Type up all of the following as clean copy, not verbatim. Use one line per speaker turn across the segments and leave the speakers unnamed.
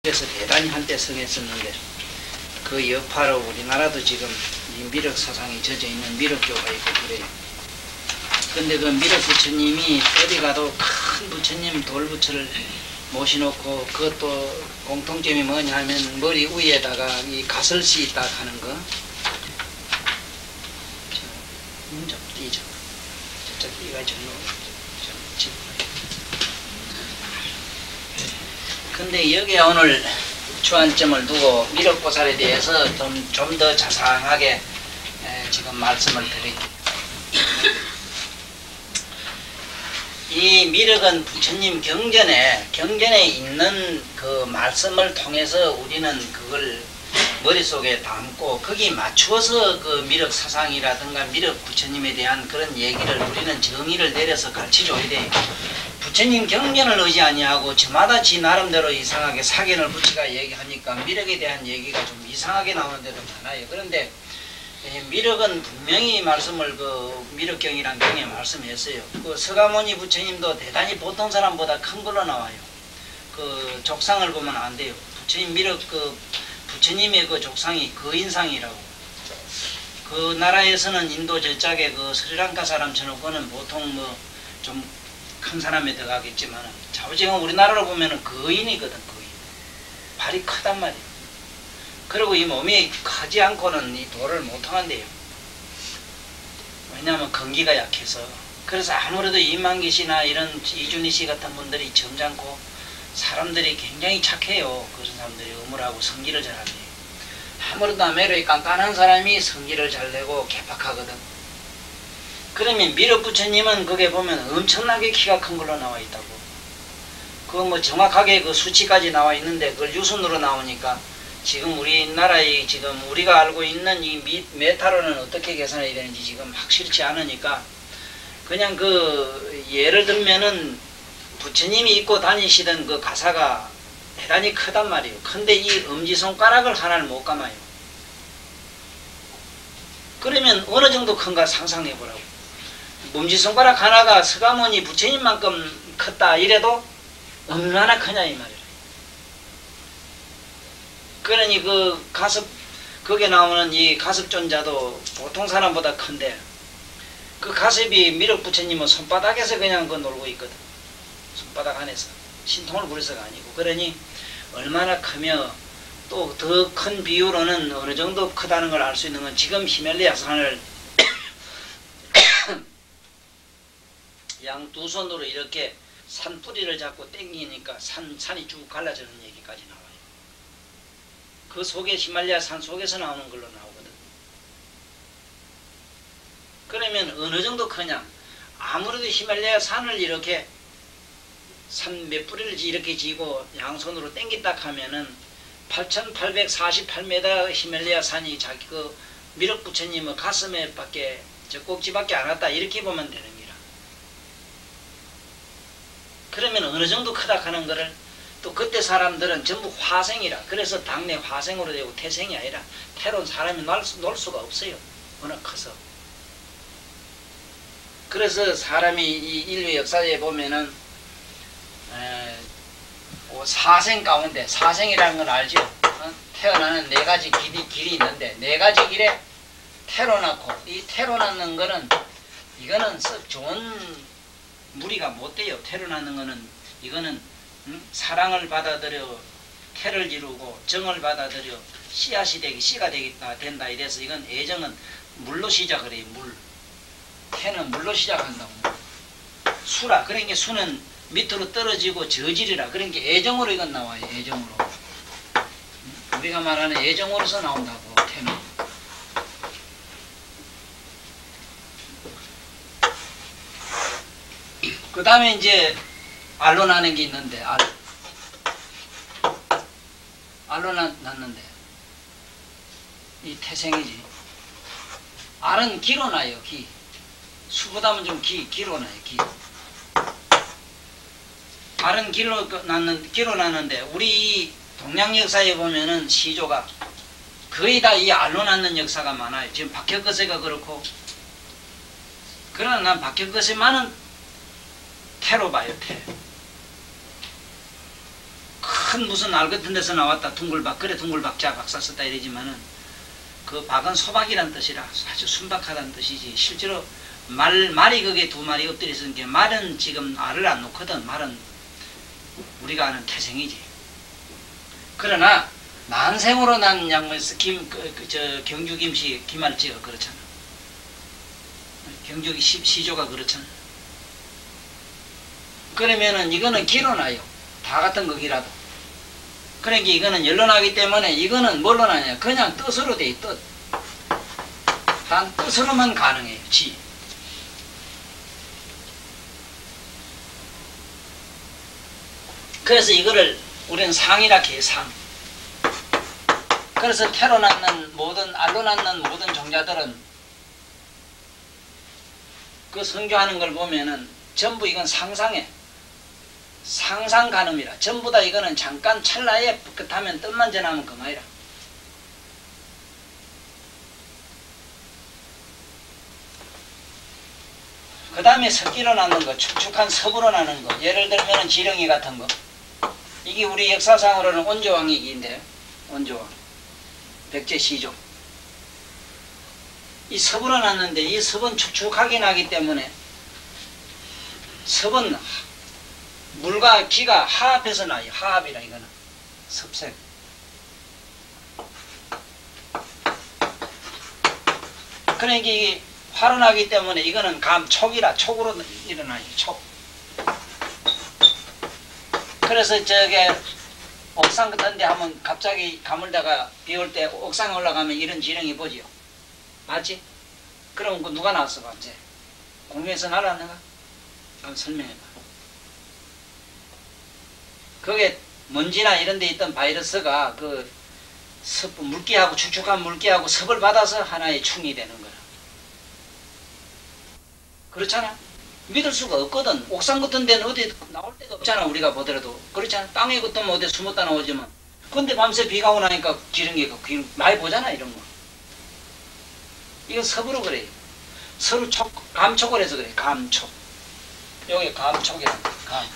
그래서 대단히 한때 성했었는데 그 여파로 우리나라도 지금 이 미륵 사상이 젖어 있는 미륵교가 있고 그래요. 근데 그 미륵 부처님이 어디 가도 큰 부처님 돌부처를 모셔놓고 그것도 공통점이 뭐냐 하면 머리 위에다가 이 가설씨 딱 하는 거. 좀 띄죠. 저쪽 이가 좀 근데 여기에 오늘 주안점을 두고 미륵보살에 대해서 좀 더 자상하게 지금 말씀을 드릴게요. 이 미륵은 부처님 경전에 있는 그 말씀을 통해서 우리는 그걸 머릿속에 담고 거기 맞추어서 그 미륵 사상이라든가 미륵 부처님에 대한 그런 얘기를 우리는 정의를 내려서 가르쳐줘야 돼요. 부처님 경전을 의지 아니하고 저마다 지 나름대로 이상하게 사견을 붙이가 얘기하니까 미륵에 대한 얘기가 좀 이상하게 나오는 데도 많아요. 그런데 미륵은 분명히 말씀을 그 미륵경이란 경에 말씀했어요. 그 서가모니 부처님도 대단히 보통 사람보다 큰 걸로 나와요. 그 족상을 보면 안 돼요. 부처님 미륵 그 부처님의 그 족상이 거인상이라고. 그 나라에서는 인도 저쪽에 그 스리랑카 사람처럼 그는 보통 뭐 좀 큰 사람에 들어가겠지만 좌우지금 우리나라로 보면은 거인이거든. 거인. 발이 크단 말이에요. 그리고 이 몸이 크지 않고는 이 도를 못 통한대요. 왜냐하면 건기가 약해서. 그래서 아무래도 이만기 씨나 이런 이준희 씨 같은 분들이 점잖고 사람들이 굉장히 착해요. 그런 사람들이 음울하고 성기를 잘하네요. 아무래도 아메리카의 깐깐한 사람이 성기를 잘 내고 개팍하거든. 그러면 미륵 부처님은 거기에 보면 엄청나게 키가 큰 걸로 나와 있다고. 그거 뭐 정확하게 그 수치까지 나와 있는데 그걸 유순으로 나오니까 지금 우리나라의 지금 우리가 알고 있는 이 메타로는 어떻게 계산해야 되는지 지금 확실치 않으니까 그냥 그 예를 들면은 부처님이 입고 다니시던 그 가사가 대단히 크단 말이에요. 근데 이 엄지손가락을 하나를 못 감아요. 그러면 어느 정도 큰가 상상해 보라고. 엄지손가락 하나가 서가모니 부처님만큼 컸다 이래도 얼마나 크냐 이 말이에요. 그러니 그 가습 거기에 나오는 이 가습존자도 보통 사람보다 큰데 그 가습이 미륵 부처님은 손바닥에서 그냥 그 놀고 있거든. 손바닥 안에서 신통을 부려서가 아니고. 그러니 얼마나 크며 또 더 큰 비유로는 어느 정도 크다는 걸 알 수 있는 건 지금 히말라야 산을 양 두 손으로 이렇게 산 뿌리를 잡고 당기니까 산이 쭉 갈라지는 얘기까지 나와요. 그 속에 히말라야 산 속에서 나오는 걸로 나오거든. 그러면 어느 정도 크냐? 아무래도 히말라야 산을 이렇게 산 몇 뿌리를 이렇게 지고 양손으로 당긴다 하면은 8,848m 히말라야 산이 자기 그 미륵 부처님의 가슴에 밖에 저 꼭지밖에 안 왔다 이렇게 보면 되는 거라. 그러면 어느 정도 크다 하는 거를 또 그때 사람들은 전부 화생이라. 그래서 당내 화생으로 되고 태생이 아니라 태로는 사람이 놀 수가 없어요. 워낙 커서. 그래서 사람이 이 인류 역사에 보면은 사생 가운데 사생이라는 걸 알죠? 태어나는 네 가지 길이 있는데 네 가지 길에 태로 낳고 이 태로 낳는 거는 이거는 썩 좋은 무리가 못 돼요. 태로 낳는 거는 이거는 사랑을 받아들여 태를 이루고 정을 받아들여 씨앗이 되기 씨가 되겠다 된다 이래서 이건 애정은 물로 시작을 해요. 물. 태는 물로 시작한다고. 수라. 그러니까 수는 밑으로 떨어지고 저질이라. 그러니까 애정으로 이건 나와요. 애정으로. 우리가 말하는 애정으로서 나온다고 태는. 그 다음에 이제 알로 나는 게 있는데 알로 났는데 이 태생이지. 알은 기로 나요. 기. 수보다는 좀 기로 나요. 기. 알은 기로 났는데 우리 동양 역사에 보면은 시조가 거의 다 이 알로 낳는 역사가 많아요. 지금 박혁거세가 그렇고. 그러나 난 박혁거세만은 태로 봐요. 태. 큰 무슨 알 같은 데서 나왔다. 둥글박. 그래 둥글박자 박사 썼다 이러지만은 그 박은 소박이란 뜻이라 아주 순박하다는 뜻이지. 실제로 말이 그게 두 마리 엎드려 있는 게 말은 지금 알을 안 놓거든. 말은 우리가 아는 태생이지. 그러나 난생으로 난 양물에서 경주 김씨 김알지가 그렇잖아. 경주 시조가 그렇잖아. 그러면은 이거는 기로 나요. 다 같은 거기라도. 그러니까 이거는 열로 나기 때문에 이거는 뭘로 나냐. 그냥 뜻으로 돼. 뜻. 단 뜻으로만 가능해요. 지. 그래서 이거를 우리는 상이라 해요. 상. 그래서 태로 낳는 모든 알로 낳는 모든 종자들은 그 성교하는 걸 보면은 전부 이건 상상해. 상상 가늠이라. 전부 다 이거는 잠깐 찰나에 끝하면 뜻만 전하면 그만이라. 그 다음에 석기로 나는 거, 축축한 섭으로 나는 거. 예를 들면 지렁이 같은 거. 이게 우리 역사상으로는 온조왕이기인데, 온조왕. 백제시조. 이 섭으로 났는데 이 섭은 축축하게 나기 때문에 섭은 물과 기가 화합해서 나요. 화합이라 이거는. 섭색. 그러니까 이게 화로 나기 때문에 이거는 촉이라. 촉으로 일어나요. 촉. 그래서 저게 옥상 같은 데 하면 갑자기 가물다가 비 올 때 옥상에 올라가면 이런 지렁이 보지요. 맞지? 그럼 그 누가 나왔어? 이제 공중에서 날아왔는가? 한번 설명해봐. 그게 먼지나 이런 데 있던 바이러스가 그 물기하고 축축한 물기하고 섭을 받아서 하나의 충이 되는 거야. 그렇잖아? 믿을 수가 없거든. 옥상 같은 데는 어디 나올 데가 없잖아. 우리가 보더라도. 그렇잖아. 땅에 붙으면 어디 숨었다 나오지만. 근데 밤새 비가 오나니까 지렁이가 많이 보잖아. 이런 거. 이건 섭으로 그래요. 서로 감촉을 해서 그래. 감촉. 여기 감촉이란 거야. 감.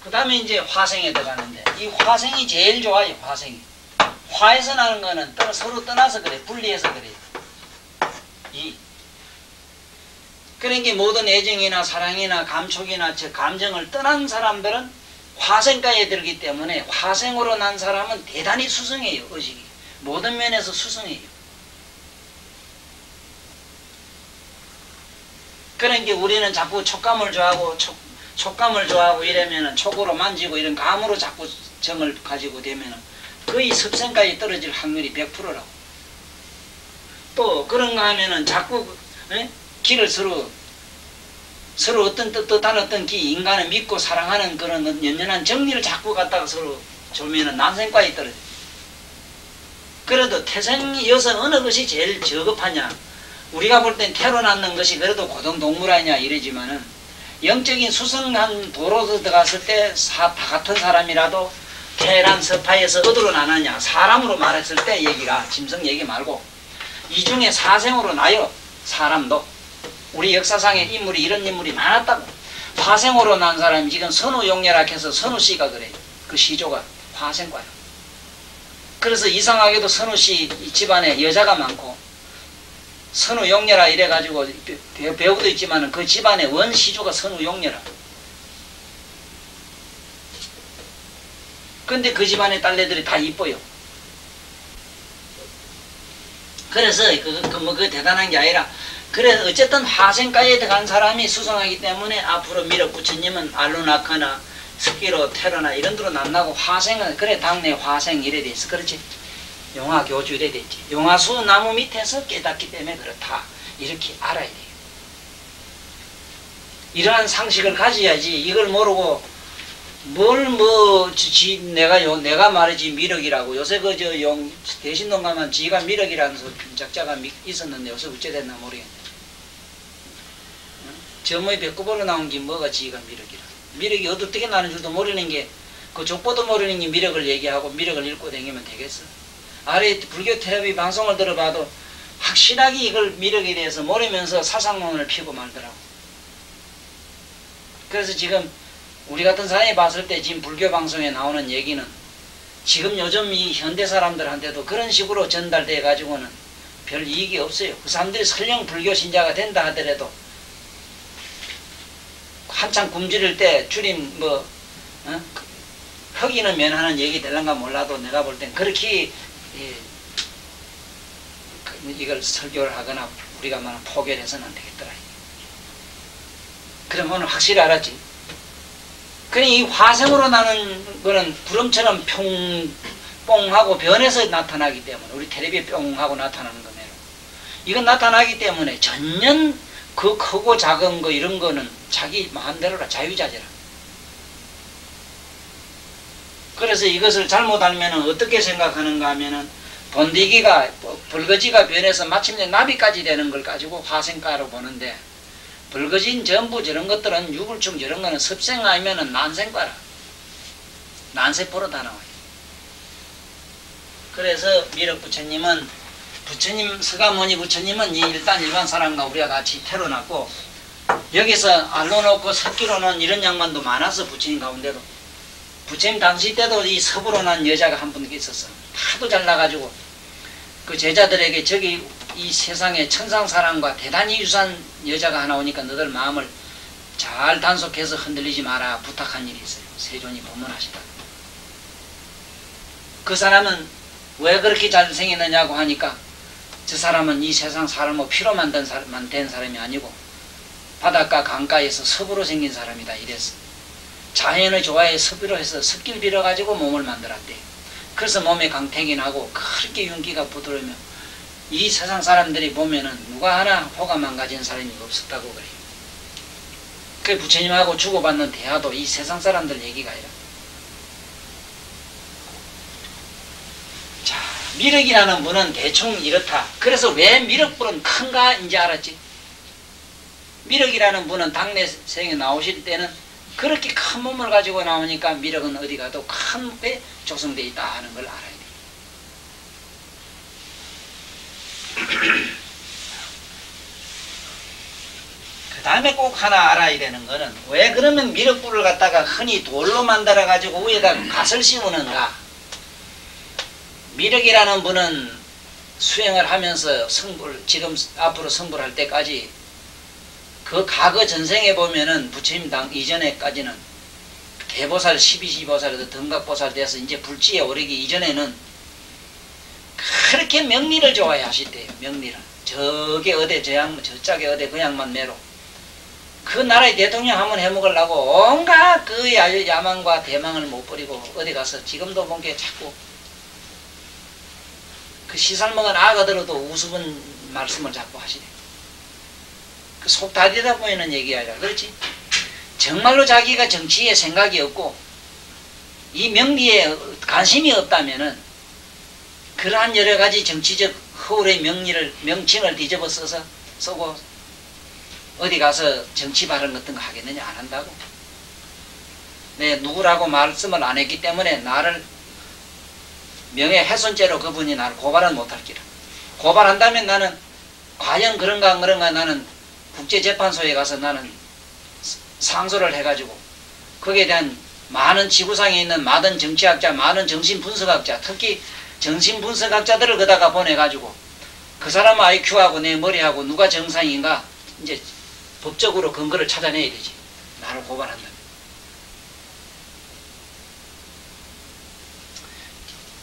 그 다음에 이제 화생에 들어가는데 이 화생이 제일 좋아요. 화생이. 화에서 나는 거는 서로 떠나서 그래. 분리해서 그래. 그러니까 모든 애정이나 사랑이나 감촉이나 감정을 떠난 사람들은 화생가에 들기 때문에 화생으로 난 사람은 대단히 수성해요. 의식이. 모든 면에서 수성해요. 그러니까 우리는 자꾸 촉감을 좋아하고 촉감을 좋아하고 이러면은 촉으로 만지고 이런 감으로 자꾸 정을 가지고 되면은 거의 습생까지 떨어질 확률이 100%라고. 또 그런가 하면은 자꾸 기를 서로 어떤 뜻한 어떤 기, 인간을 믿고 사랑하는 그런 연연한 정리를 자꾸 갖다가 서로 조면은 난생까지 떨어져. 그래도 태생 여서 어느 것이 제일 저급하냐? 우리가 볼 땐 태로 낳는 것이 그래도 고등동물 아니냐 이러지만은 영적인 수성한 도로 들어갔을 때 다 같은 사람이라도 태란 서파에서 어디로 나느냐? 사람으로 말했을 때 얘기가 짐승 얘기 말고 이 중에 사생으로 나요. 사람도. 우리 역사상에 인물이 이런 인물이 많았다고. 화생으로 난 사람이 지금 선우용렬학 해서 선우씨가 그래요. 그 시조가 화생과요. 그래서 이상하게도 선우씨 집안에 여자가 많고 선우용렬아 이래가지고 배우도 있지만 그 집안의 원시조가 선우용렬아. 근데 그 집안의 딸내들이 다 이뻐요. 그래서 그 대단한 게 아니라 그래서 어쨌든 화생가에 들어간 사람이 수성하기 때문에 앞으로 미륵 부처님은 알로 낳거나 습기로 태로나 이런 데로 낳나고 화생은 그래 당내 화생 이래 돼 있어. 그렇지? 용화교주 이래 돼 있지. 용화수 나무 밑에서 깨닫기 때문에 그렇다. 이렇게 알아야 돼요. 이러한 상식을 가져야지 이걸 모르고 내가 말이지 미륵이라고. 요새 대신동 가면 지가 미륵이라는 작자가 있었는데 요새 어째 됐나 모르겠네. 점의 배꼽으로 나온 게 뭐가 지가 미륵이라. 미륵이 어떻게 나는 줄도 모르는 게 그 족보도 모르는 게 미륵을 얘기하고 미륵을 읽고 다니면 되겠어. 아래 불교 텔레비 방송을 들어봐도 확실하게 이걸 미륵에 대해서 모르면서 사상론을 피고 말더라고. 그래서 지금 우리 같은 사람이 봤을 때 지금 불교 방송에 나오는 얘기는 지금 요즘 이 현대 사람들한테도 그런 식으로 전달돼 가지고는 별 이익이 없어요. 그 사람들이 설령 불교 신자가 된다 하더라도 한참 굶주릴 때 주님 허기는 면하는 얘기 될란가 몰라도 내가 볼 땐 그렇게 이걸 설교를 하거나 우리가 말하는 포교를 해서는 안 되겠더라. 그럼 오늘 확실히 알았지. 그러니 이 화생으로 나는 거는 구름처럼 뽕하고 변해서 나타나기 때문에 우리 텔레비에 뿅하고 나타나는 거네요. 이건 나타나기 때문에 전혀 그 크고 작은 거 이런 거는 자기 마음대로라. 자유자재라. 그래서 이것을 잘못 알면 어떻게 생각하는가 하면은 번데기가 벌거지가 변해서 마침내 나비까지 되는 걸 가지고 화생가로 보는데 벌거진 전부 저런 것들은 유불충 저런 거는 습생 아니면은 난생과라. 난세포로 다 나와요. 그래서 미륵 부처님은 부처님 서가모니 부처님은 일단 일반 사람과 우리가 같이 태어났고 여기서 알로놓고 섭기로는 이런 양반도 많아서 부처님 가운데도 부처님 당시 때도 이 섭으로 난 여자가 한 분 있었어. 하도 잘나가지고 그 제자들에게 저기 이 세상에 천상사랑과 대단히 유사한 여자가 하나 오니까 너들 마음을 잘 단속해서 흔들리지 마라 부탁한 일이 있어요. 세존이 법문하시다. 그 사람은 왜 그렇게 잘생겼느냐고 하니까 저 사람은 이 세상 사람을 피로 만든 사람이 아니고 바닷가 강가에서 섭으로 생긴 사람이다 이랬어. 자연을 좋아해 섭으로 해서 섭길 빌어가지고 몸을 만들었대. 그래서 몸에 강택이 나고 그렇게 윤기가 부드러우면 이 세상 사람들이 보면은 누가 하나 호가 망가진 사람이 없었다고 그래요. 그 부처님하고 주고받는 대화도 이 세상 사람들 얘기가 아니라. 자, 미륵이라는 분은 대충 이렇다. 그래서 왜 미륵불은 큰가 이제 알았지. 미륵이라는 분은 당내 생에 나오실 때는 그렇게 큰 몸을 가지고 나오니까 미륵은 어디 가도 큰 배 조성되어 있다 하는 걸 알아야 돼. 그 다음에 꼭 하나 알아야 되는 거는 왜 그러면 미륵불을 갖다가 흔히 돌로 만들어 가지고 위에다 갓을 씌우는가. 미륵이라는 분은 수행을 하면서 지금 앞으로 성불할 때까지 그 과거 전생에 보면은 부처님 당 이전에까지는 대보살, 12시보살에도 등각보살 돼서 이제 불지에 오르기 이전에는 그렇게 명리를 좋아해 하시대요. 명리를. 저게 어디 저짝에 어디 그 양만 매로 그 나라의 대통령 한번 해먹으려고 온갖 그 야망과 대망을 못 버리고 어디 가서 지금도 본 게 자꾸 그 시살 먹은 아가 들어도 우스운 말씀을 자꾸 하시대. 그 속 다디다 보이는 얘기가 아니라 그렇지. 정말로 자기가 정치에 생각이 없고 이 명리에 관심이 없다면은 그러한 여러 가지 정치적 허울의 명칭을 뒤집어 쓰고 어디 가서 정치 발언 같은 거 하겠느냐. 안 한다고. 네, 누구라고 말씀을 안 했기 때문에 나를 명예훼손죄로 그분이 나를 고발은 못할 기라. 고발한다면 나는 과연 그런가 안 그런가 나는 국제재판소에 가서 나는 상소를 해가지고 거기에 대한 많은 지구상에 있는 많은 정치학자, 많은 정신분석학자, 특히 정신분석학자들을 거다가 보내가지고 그 사람 IQ하고 내 머리하고 누가 정상인가 이제 법적으로 근거를 찾아내야 되지. 나를 고발한다면.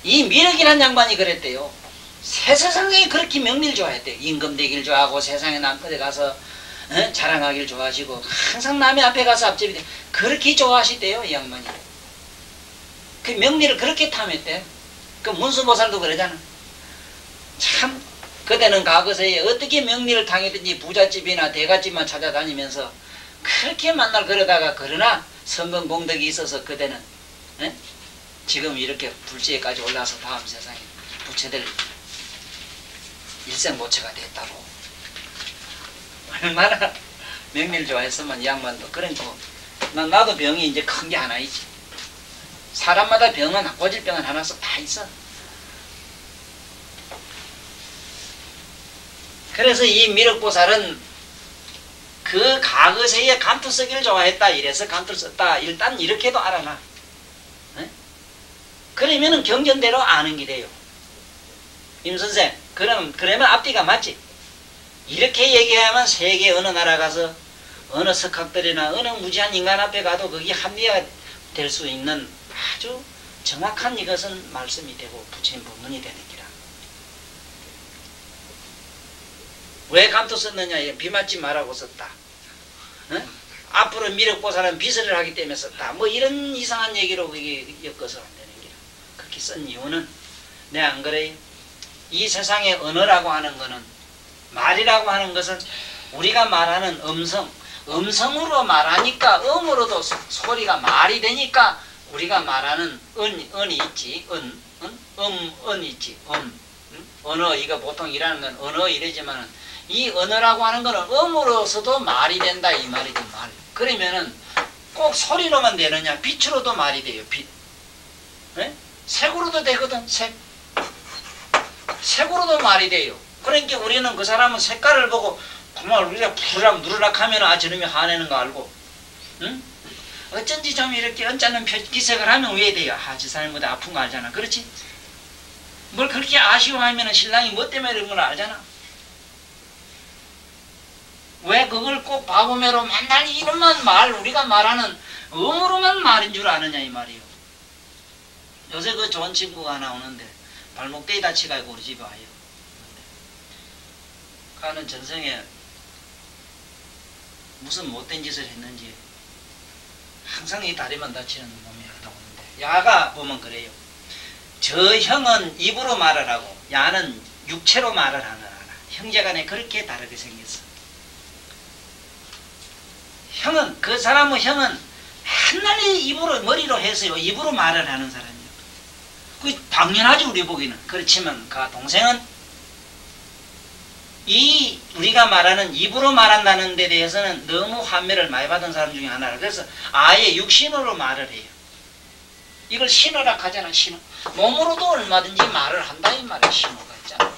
이 미륵이란 양반이 그랬대요. 세상에 그렇게 명리를 좋아했대요. 임금 되기를 좋아하고 세상에 남편에 가서 자랑하기를 좋아하시고 항상 남의 앞에 가서 앞집이 돼. 그렇게 좋아하시대요. 이 양반이. 그 명리를 그렇게 탐했대. 그 문수보살도 그러잖아. 참 그때는 과거서에 어떻게 명리를 당했든지 부잣집이나 대갓집만 찾아다니면서 그렇게 만날 그러다가 그러나 성공공덕이 있어서 그때는 지금 이렇게 불지에까지 올라서 다음 세상에 부처들 일생모처가 됐다고. 얼마나 명리를 좋아했으면 이 양반도. 그러니까 나도 병이 이제 큰 게 하나 있지. 사람마다 병은 고질 병은 하나씩 다 있어. 그래서 이 미륵보살은 그 가거세에 감투 쓰기를 좋아했다. 이래서 감투를 썼다. 일단 이렇게도 알아놔. 네? 그러면은 경전대로 아는 게 돼요. 임선생, 그러면 앞뒤가 맞지? 이렇게 얘기하면 세계 어느 나라 가서 어느 석학들이나 어느 무지한 인간 앞에 가도 거기 합리화가 될 수 있는 아주 정확한 이것은 말씀이 되고 부처님 법문이 되는 기라. 왜 감투 썼느냐? 비 맞지 말라고 썼다. 어? 앞으로 미륵보살은 비설을 하기 때문에 썼다. 뭐 이런 이상한 얘기로 그게 엮어서 안 되는 기라. 그렇게 쓴 이유는 내 안 그래요? 이 세상의 언어라고 하는 것은 말이라고 하는 것은 우리가 말하는 음성으로 말하니까 음으로도 소리가 말이 되니까 우리가 말하는 은이 있지. 은이 있지. 언어, 이거 보통 일하는 건 언어 이러지만은 이 언어라고 하는 거는 음으로서도 말이 된다 이 말이지 말. 그러면은 꼭 소리로만 되느냐? 빛으로도 말이 돼요. 빛. 네? 색으로도 되거든. 색으로도 말이 돼요. 그러니까 우리는 그 사람은 색깔을 보고 정말 우리가 부르락 누르락 하면 아 저놈이 화내는 거 알고, 응? 어쩐지 좀 이렇게 언짢은 기색을 하면 왜 돼요? 아 저 사람이 뭐다 아픈 거 알잖아. 그렇지? 뭘 그렇게 아쉬워하면 신랑이 뭐 때문에 이런 걸 알잖아. 왜 그걸 꼭 바보매로 맨날 이름만 우리가 말하는 음으로만 말인 줄 아느냐 이 말이요. 요새 그 좋은 친구가 하나 오는데 발목대이 다치가지고 우리 집에 와요. 가는 전생에 무슨 못된 짓을 했는지 항상 이 다리만 다치는 놈이 하다 오는데 야가 보면 그래요. 저 형은 입으로 말을 하고 야는 육체로 말을 하느라 형제간에 그렇게 다르게 생겼어. 그 사람은 형은 한날이 입으로 머리로 해서요 입으로 말을 하는 사람이에요. 그 당연하지 우리 보기는. 그렇지만 그 동생은 이 우리가 말하는 입으로 말한다는 데 대해서는 너무 환멸을 많이 받은 사람 중에 하나라. 그래서 아예 육신으로 말을 해요. 이걸 신어라 하잖아. 신어. 몸으로도 얼마든지 말을 한다 이 말이야. 신호가 있잖아.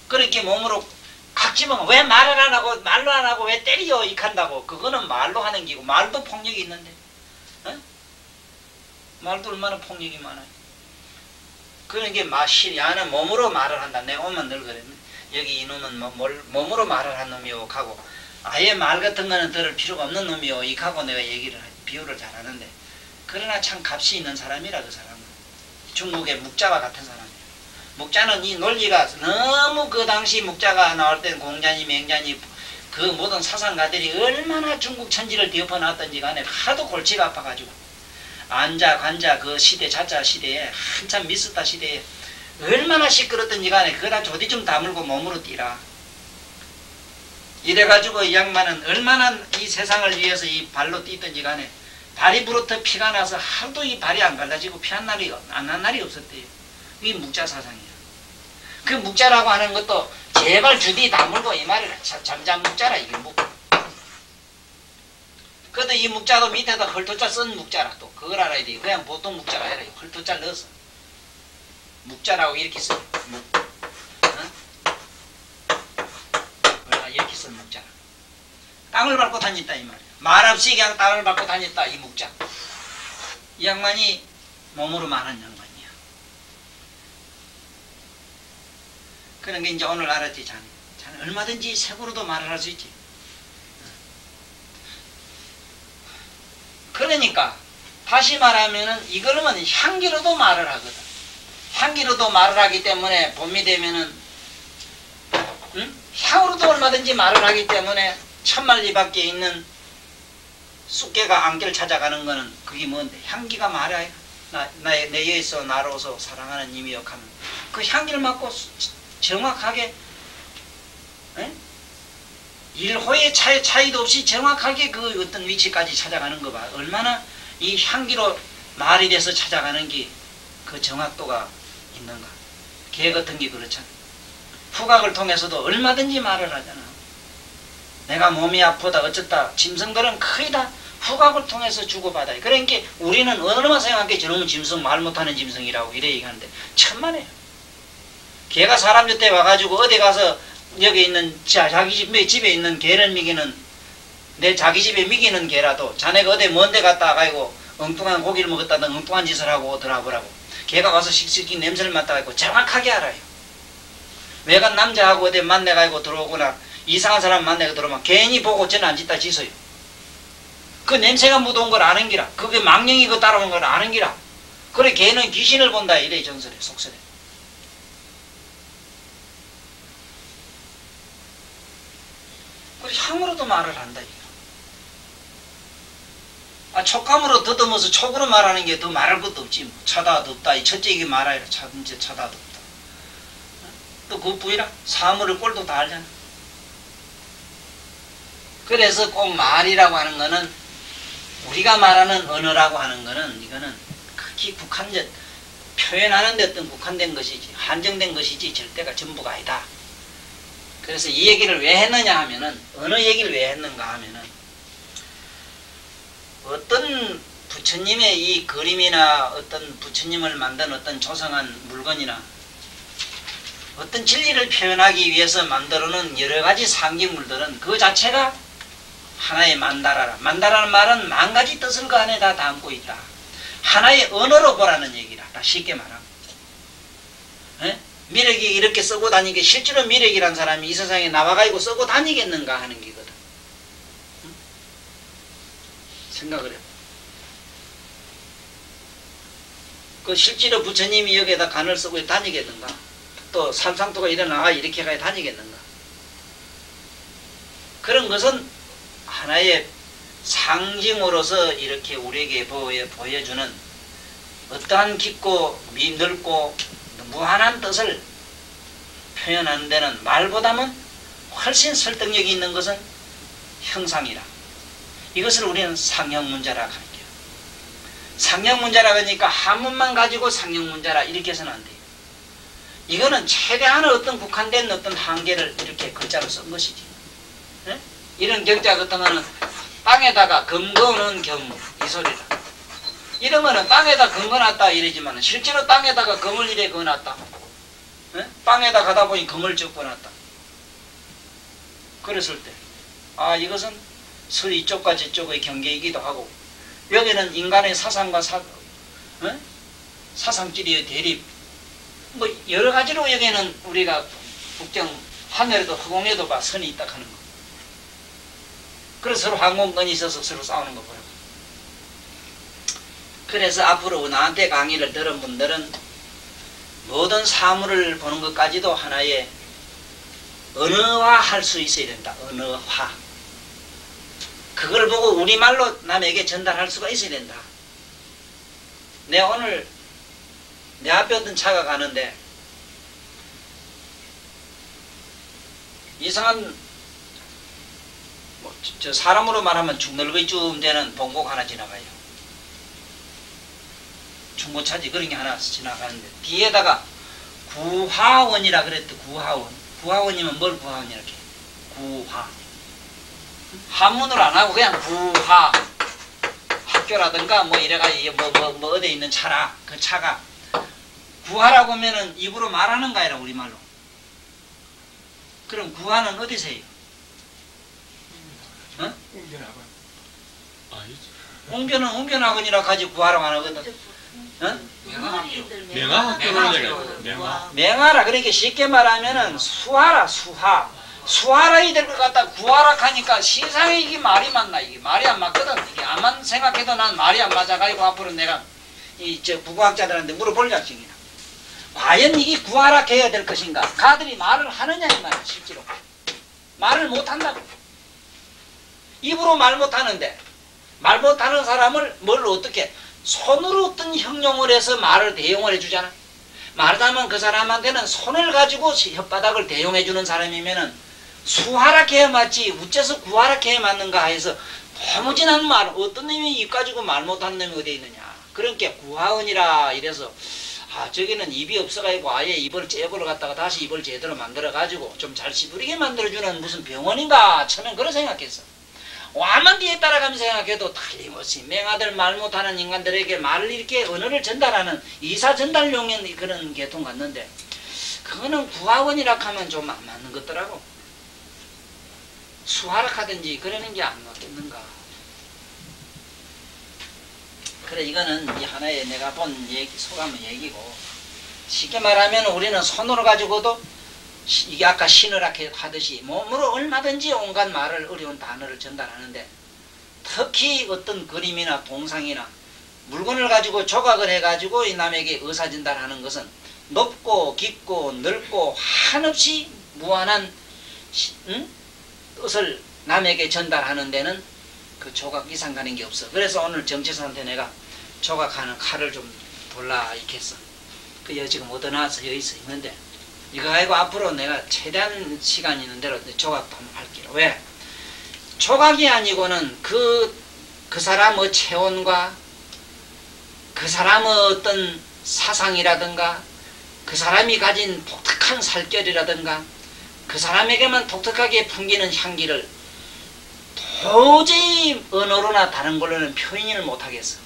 그렇게 몸으로 각지면 왜 말을 안 하고 말로 안 하고 왜 때려 익한다고. 그거는 말로 하는 기고 말도 폭력이 있는데, 어? 말도 얼마나 폭력이 많아요. 그러니까 야는 몸으로 말을 한다. 내가 오면 늘 그랬네. 여기 이놈은 몸으로 말을 한 놈이요 하고 아예 말 같은 거는 들을 필요가 없는 놈이요 이 하고 내가 비유를 잘하는데, 그러나 참 값이 있는 사람이라 그 사람은. 중국의 묵자와 같은 사람이에요. 묵자는 이 논리가 너무 그 당시 묵자가 나올 땐 공자니 맹자니 그 모든 사상가들이 얼마나 중국 천지를 뒤엎어놨던지 간에 하도 골치가 아파가지고 안자 관자 그 시대 자자 시대에 한참 미스터 시대에 얼마나 시끄럽던지 간에 그다 조디 좀 다물고 몸으로 뛰라. 이래가지고 이 양반은 얼마나 이 세상을 위해서 이 발로 뛰던지 간에 발이 부러터 피가 나서 하도 이 발이 안 갈라지고 피 안 난 날이 없었대요. 이게 묵자 사상이야. 그 묵자라고 하는 것도 제발 주디 다물고 이 말이라. 잠잠 묵자라 이게 묵. 그래도 이 묵자도 밑에다 헐토자 쓴 묵자라. 또 그걸 알아야 돼. 그냥 보통 묵자가 아니라 헐토자 넣어서 묵자라고 이렇게 써요. 묵. 어? 이렇게 쓴 묵자. 땅을 밟고 다녔다 이 말이야. 말없이 그냥 땅을 밟고 다녔다 이 묵자. 이 양반이 몸으로 말한 양반이야. 그러니까 이제 오늘 알았지 자네. 자네 얼마든지 색으로도 말을 할 수 있지. 그러니까 다시 말하면은 이거는 향기로도 말을 하거든. 향기로도 말을 하기 때문에 봄이 되면은 향으로도 얼마든지 말을 하기 때문에 천만리 밖에 있는 쑥개가 안개를 찾아가는 거는 그게 뭔데? 향기가 말이야. 내 여에서 나로서 사랑하는 님이 역하면 그 향기를 맡고 정확하게 일호의 차이도 없이 정확하게 그 어떤 위치까지 찾아가는 거 봐. 얼마나 이 향기로 말이 돼서 찾아가는 게 그 정확도가 있는가. 개 같은 게 그렇잖아. 후각을 통해서도 얼마든지 말을 하잖아. 내가 몸이 아프다 어쩌다. 짐승들은 거의 다 후각을 통해서 주고받아요. 그러니까 우리는 얼마나 생각해 저놈은 짐승 말 못하는 짐승이라고 이래 얘기하는데 천만에요. 개가 사람 곁에 와가지고 어디 가서 여기 있는 자기 집에 있는 개를 먹이는 내 자기 집에 먹이는 개라도 자네가 어디 먼데 갔다 가지고 엉뚱한 고기를 먹었다든 엉뚱한 짓을 하고 오더라고. 개가 와서 씩씩히 냄새를 맡아가지고 정확하게 알아요. 외간 남자하고 어디 만나가지고 들어오거나 이상한 사람 만나고 들어오면 괜히 보고 저는 안 짓다 지서요. 그 냄새가 묻어온 걸 아는 기라. 그게 망령이 그 따라오는 걸 아는 기라. 그래 개는 귀신을 본다 이래 전설에 속설에. 그래 향으로도 말을 한다 이거. 촉감으로 더듬어서 촉으로 말하는 게 더 말할 것도 없지 뭐. 차다도 없다. 이 첫째 이게 말하라. 이제 차다도 없다. 또 그 부위라 사물의 꼴도 다 알잖아. 그래서 꼭 말이라고 하는 거는 우리가 말하는 언어라고 하는 거는 이거는 극히 국한적 표현하는 데 어떤 국한된 것이지 한정된 것이지 절대가 전부가 아니다. 그래서 이 얘기를 왜 했느냐 하면은 어느 얘기를 왜 했는가 하면은 어떤 부처님의 이 그림이나 어떤 부처님을 만든 어떤 조성한 물건이나 어떤 진리를 표현하기 위해서 만들어놓은 여러가지 상징물들은 그 자체가 하나의 만다라라. 만다라는 말은 만 가지 뜻을 그 안에 다 담고 있다. 하나의 언어로 보라는 얘기라. 쉽게 말하면. 미륵이 이렇게 쓰고 다니게 실제로 미륵이란 사람이 이 세상에 나와가지고 쓰고 다니겠는가 하는 기거든. 생각을 해봐. 그 실제로 부처님이 여기에다 간을 쓰고 다니겠는가? 또 산상토가 일어나가 이렇게 가야 다니겠는가? 그런 것은 하나의 상징으로서 이렇게 우리에게 보여주는 어떠한 깊고 넓고 무한한 뜻을 표현하는 데는 말보다는 훨씬 설득력이 있는 것은 형상이라. 이것을 우리는 상형문자라 하는 거예요. 상형문자라 하니까 한문만 가지고 상형문자라 이렇게 해서는 안 돼요. 이거는 최대한의 어떤 국한된 어떤 한계를 이렇게 글자로 쓴 것이지. 네? 이런 경자 같은 거는 땅에다가 금거는 경 이 소리다. 이런 거는 땅에다 금거놨다 이러지만 실제로 땅에다가 금을 이래 그어놨다. 네? 땅에다 가다 보니 금을 적어놨다. 그랬을 때 이것은 서 이쪽과 저쪽의 경계이기도 하고 여기는 인간의 사상과 사상끼리의 대립 뭐 여러 가지로 여기는 우리가 국정 하늘에도 허공에도 봐 선이 있다 하는 거. 그래서 서로 항공권이 있어서 서로 싸우는 거 보여. 그래서 앞으로 나한테 강의를 들은 분들은 모든 사물을 보는 것까지도 하나의 언어화할 수 있어야 된다. 언어화. 그걸 보고 우리말로 남에게 전달할 수가 있어야 된다. 내가 오늘 내 앞에 어떤 차가 가는데 이상한 저 사람으로 말하면 중넓이쯤 되는 봉곡 하나 지나가요. 중고차지 그런 게 하나 지나가는데 뒤에다가 구화원이라 그랬대. 구화원. 구화원이면 뭘 구화원이라 이렇게. 구화. 한문으로 안 하고 그냥 구화. 학교라든가 뭐 이래가지고 뭐 어디에 있는 차라. 그 차가 구하라고 하면은 입으로 말하는 거 아니라 우리말로. 그럼 구하는 어디서 해요? 어? 웅변은 웅변학원이라 가지고 구하라고 안 하거든. 어? 맹하라. 그러니까 쉽게 말하면은 수하라. 수하라 이될 것 같다. 구하라 하니까 세상에 이게 말이 맞나? 이게 말이 안 맞거든. 이게 암만 생각해도 난 말이 안 맞아가지고 앞으로 내가 국어학자들한테 물어볼 약정이야. 과연 이게 구하라 해야 될 것인가? 가들이 말을 하느냐 이 말이야. 실제로 말을 못한다고. 입으로 말 못하는데 말 못하는 사람을 뭘로 어떻게 손으로 어떤 형용을 해서 말을 대용을 해주잖아. 말하자면 그 사람한테는 손을 가지고 혓바닥을 대용해주는 사람이면은 수하라 해야 맞지 우째서 구하라 해야 맞는가 해서 허무진한 말 어떤 놈이 입 가지고 말 못하는 놈이 어디 있느냐. 그러니까 구하원이라 이래서 저기는 입이 없어가지고 아예 입을 째보러 갔다가 다시 입을 제대로 만들어가지고 좀 잘 씹으리게 만들어주는 무슨 병원인가 처음엔 그런 생각했어. 와만 뒤에 따라가면서 생각해도 틀림없이 맹아들 말 못하는 인간들에게 말을 이렇게 언어를 전달하는 이사 전달용인 그런 계통 같는데 그거는 구학원이라 하면 좀 안 맞는 것더라고. 수화락하든지 그러는 게 안 맞겠는가. 그래, 이거는 이 하나의 내가 본 얘기, 소감의 얘기고, 쉽게 말하면 우리는 손으로 가지고도 이게 아까 신으라 하듯이 몸으로 얼마든지 온갖 말을, 어려운 단어를 전달하는데, 특히 어떤 그림이나 동상이나 물건을 가지고 조각을 해가지고 이 남에게 의사 전달하는 것은 높고 깊고 넓고 한없이 무한한 뜻을 남에게 전달하는 데는 그 조각 이상 가는 게 없어. 그래서 오늘 정치사한테 내가 조각하는 칼을 좀 돌라 익혔어. 그 지금 얻어놔서 여기서 있는데, 이거 가지고 앞으로 내가 최대한 시간 있는 대로 조각도 한번 할게요. 왜? 조각이 아니고는 그 사람의 체온과 그 사람의 어떤 사상이라든가 그 사람이 가진 독특한 살결이라든가 그 사람에게만 독특하게 풍기는 향기를 도저히 언어로나 다른 걸로는 표현을 못하겠어.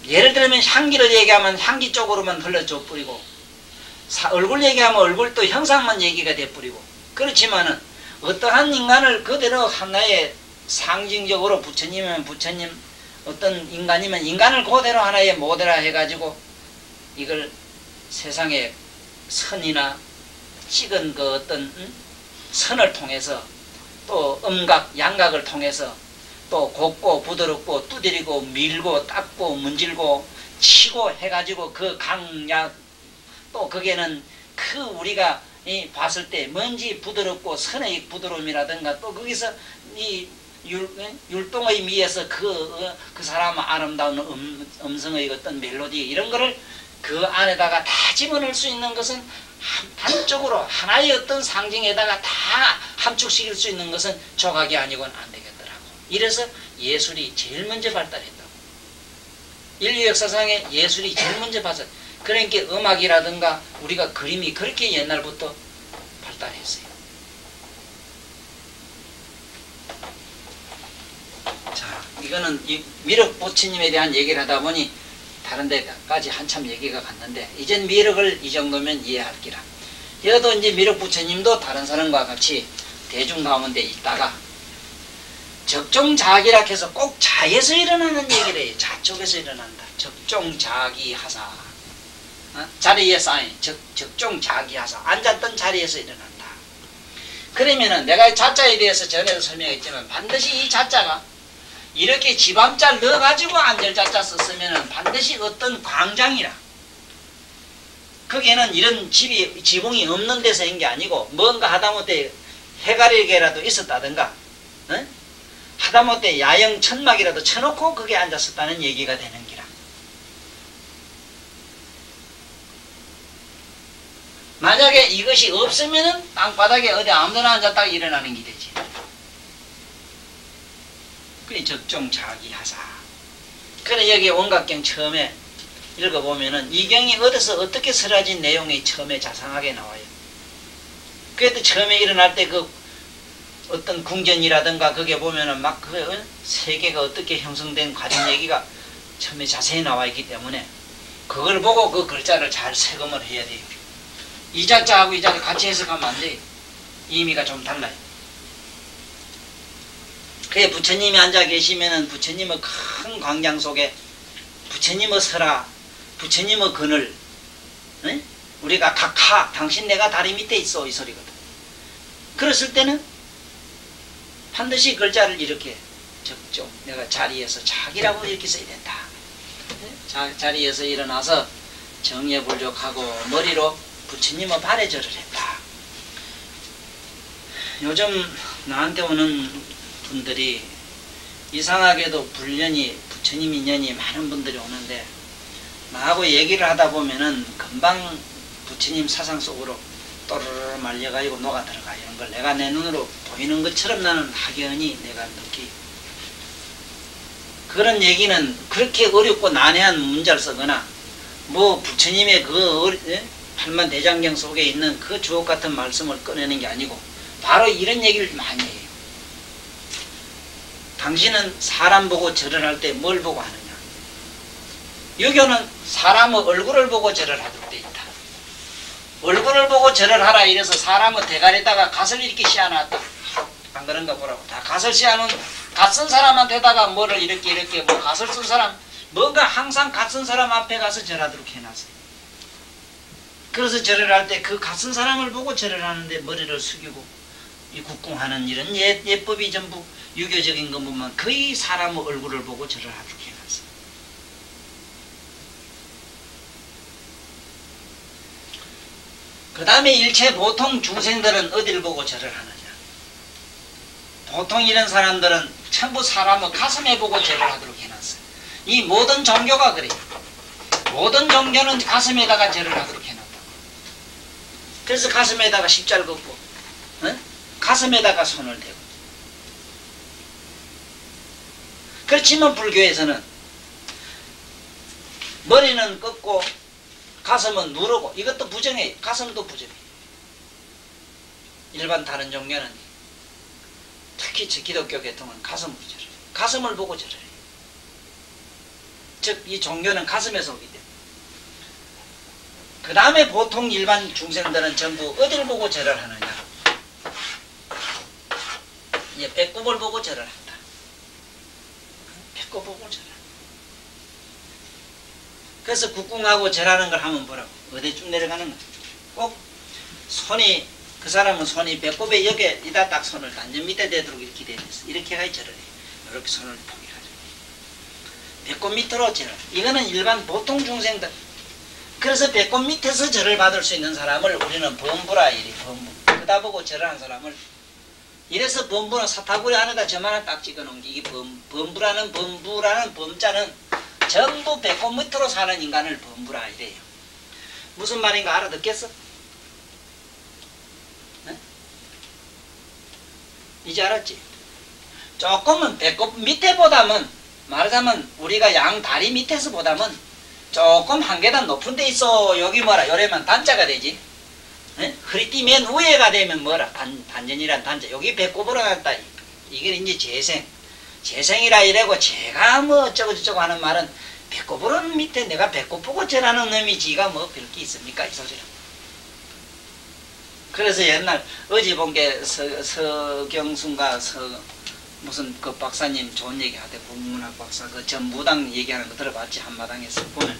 예를 들면 향기를 얘기하면 향기 쪽으로만 흘러줘 뿌리고, 얼굴 얘기하면 얼굴 또 형상만 얘기가 돼 뿌리고, 그렇지만은 어떠한 인간을 그대로 하나의 상징적으로 부처님이면 부처님, 어떤 인간이면 인간을 그대로 하나의 모델화 해가지고 이걸 세상에 선이나 찍은 그 어떤 선을 통해서 또 음각, 양각을 통해서 또 곱고 부드럽고 두드리고 밀고 닦고 문질고 치고 해가지고 그 강약, 또 거기에는 그 우리가 봤을 때 뭔지 부드럽고 선의 부드러움이라든가 또 거기서 이 율동의 미에서 그 사람 아름다운 음성의 어떤 멜로디 이런 거를 그 안에다가 다 집어넣을 수 있는 것은 단적으로 하나의 어떤 상징에다가 다 함축시킬 수 있는 것은 조각이 아니고는 안 되겠더라고. 이래서 예술이 제일 먼저 발달했다고. 인류 역사상에 예술이 제일 먼저 발달. 그러니까 음악이라든가 우리가 그림이 그렇게 옛날부터 발달했어요. 자, 이거는 이 미륵 부처님에 대한 얘기를 하다 보니 다른 데까지 한참 얘기가 갔는데, 이젠 미륵을 이 정도면 이해할기라. 여도 이제 미륵 부처님도 다른 사람과 같이 대중 가운데 있다가 적종자기라 해서 꼭 자에서 일어나는 얘기를 해요. 자 쪽에서 일어난다. 적종자기하사. 자리에 쌓인 적종자기하사. 앉았던 자리에서 일어난다. 그러면은 내가 자자에 대해서 전에도 설명했지만 반드시 이 자자가 이렇게 지밤자 넣어가지고 앉을 자자 썼으면 반드시 어떤 광장이라, 거기에는 이런 지붕이 없는 데서 한 게 아니고 뭔가 하다못해 해가리개라도 있었다든가 하다못해 야영 천막이라도 쳐놓고 거기에 앉았었다는 얘기가 되는 기라. 만약에 이것이 없으면은 땅바닥에 어디 아무데나 앉았다가 일어나는 게 되지. 그게 적종자기하사. 그래 여기 원각경 처음에 읽어보면은 이 경이 어디서 어떻게 설화진 내용이 처음에 자상하게 나와요. 그래도 처음에 일어날 때 그 어떤 궁전이라든가 거기에 보면은 막 그 세계가 어떻게 형성된 과정 얘기가 처음에 자세히 나와 있기 때문에 그걸 보고 그 글자를 잘 세금을 해야 돼요. 이 자자하고 이 자자 같이 해석하면 안 돼요. 의미가 좀 달라요. 그래 부처님이 앉아 계시면은 부처님의 큰 광장 속에 부처님의 설화, 부처님의 그늘, 응? 우리가 각하, 당신 내가 다리 밑에 있어 이 소리거든. 그랬을 때는 반드시 글자를 이렇게 적종, 내가 자리에서 자기라고 이렇게 써야 된다. 자리에서 일어나서 정예불족하고 머리로 부처님의 발에 절을 했다. 요즘 나한테 오는 분들이 이상하게도 불련이 부처님 인연이 많은 분들이 오는데 나하고 얘기를 하다 보면은 금방 부처님 사상 속으로 또르르 말려가지고 녹아 들어가. 이런 걸 내가 내 눈으로 보이는 것처럼 나는 확연히 내가 느끼. 그런 얘기는 그렇게 어렵고 난해한 문자를 쓰거나 뭐 부처님의 그 팔만대장경 속에 있는 그 주옥 같은 말씀을 꺼내는 게 아니고 바로 이런 얘기를 많이 해요. 당신은 사람 보고 절을 할 때 뭘 보고 하느냐? 유교는 사람의 얼굴을 보고 절을 하도록 돼 있다. 얼굴을 보고 절을 하라 이래서 사람은 대가리에다가 갓을 이렇게 씌워놨다. 안 그런가 보라고. 다 갓을 씌워놓은 갓 쓴 사람한테다가 뭐를 이렇게 뭐 갓을 쓴 사람 뭔가 항상 갓 쓴 사람 앞에 가서 절하도록 해놨어요. 그래서 절을 할 때 그 갓 쓴 사람을 보고 절을 하는데 머리를 숙이고 이 국궁하는 이런 예법이 전부 유교적인 거 보면 거의 사람 얼굴을 보고 절을 하도록 해놨어요. 그 다음에 일체 보통 중생들은 어디를 보고 절을 하느냐. 보통 이런 사람들은 전부 사람의 가슴에 보고 절을 하도록 해놨어요. 이 모든 종교가 그래요. 모든 종교는 가슴에다가 절을 하도록 해놨다. 그래서 가슴에다가 십자를 긋고 가슴에다가 손을 대고. 그렇지만 불교에서는 머리는 꺾고 가슴은 누르고 이것도 부정해요. 가슴도 부정해요. 일반 다른 종교는 특히 기독교 계통은 가슴으로 절해요. 가슴을 보고 절해요. 즉 이 종교는 가슴에서 오기 때문에. 그 다음에 보통 일반 중생들은 전부 어디를 보고 절을 하느냐. 이제 배꼽을 보고 절을 한다. 배꼽 보고 절을. 그래서 국궁하고 절하는 걸 하면 뭐라고? 어디쯤 내려가는 거야? 꼭 손이 그 사람은 손이 배꼽에 여기에다 딱 손을 완전 밑에 대도록 이렇게 돼 있어. 이렇게 가야 절을 해. 이렇게 손을 포기하죠. 배꼽 밑으로 절을. 이거는 일반 보통 중생들. 그래서 배꼽 밑에서 절을 받을 수 있는 사람을 우리는 범부라 이래. 범부. 그다 보고 절을 한 사람을 이래서 범부는 사타구리 안에다 점 하나 딱 찍어놓은 게 이게 범부라는 범자는 전부 배꼽 밑으로 사는 인간을 범부라 이래요. 무슨 말인가 알아듣겠어? 네? 이제 알았지? 조금은 배꼽 밑에보다는 말하자면 우리가 양 다리 밑에서 보다는 조금 한 계단 높은 데 있어. 여기 뭐라 요래면 단자가 되지. 네? 허리띠 맨 위에가 되면 뭐라 단전이란 단자. 여기 배꼽으로 갔다. 이게 이제 재생이라 이래고 제가 뭐 어쩌고저쩌고 하는 말은 배꼽으로는 밑에 내가 배꼽 보고 절하는 놈이 지가 뭐 별게 있습니까 이 소리라. 그래서 옛날 어제 본 게 서경순가 무슨 그 박사님 좋은 얘기 하대. 국문학 박사 그 전무당 얘기하는 거 들어봤지. 한마당에서 보면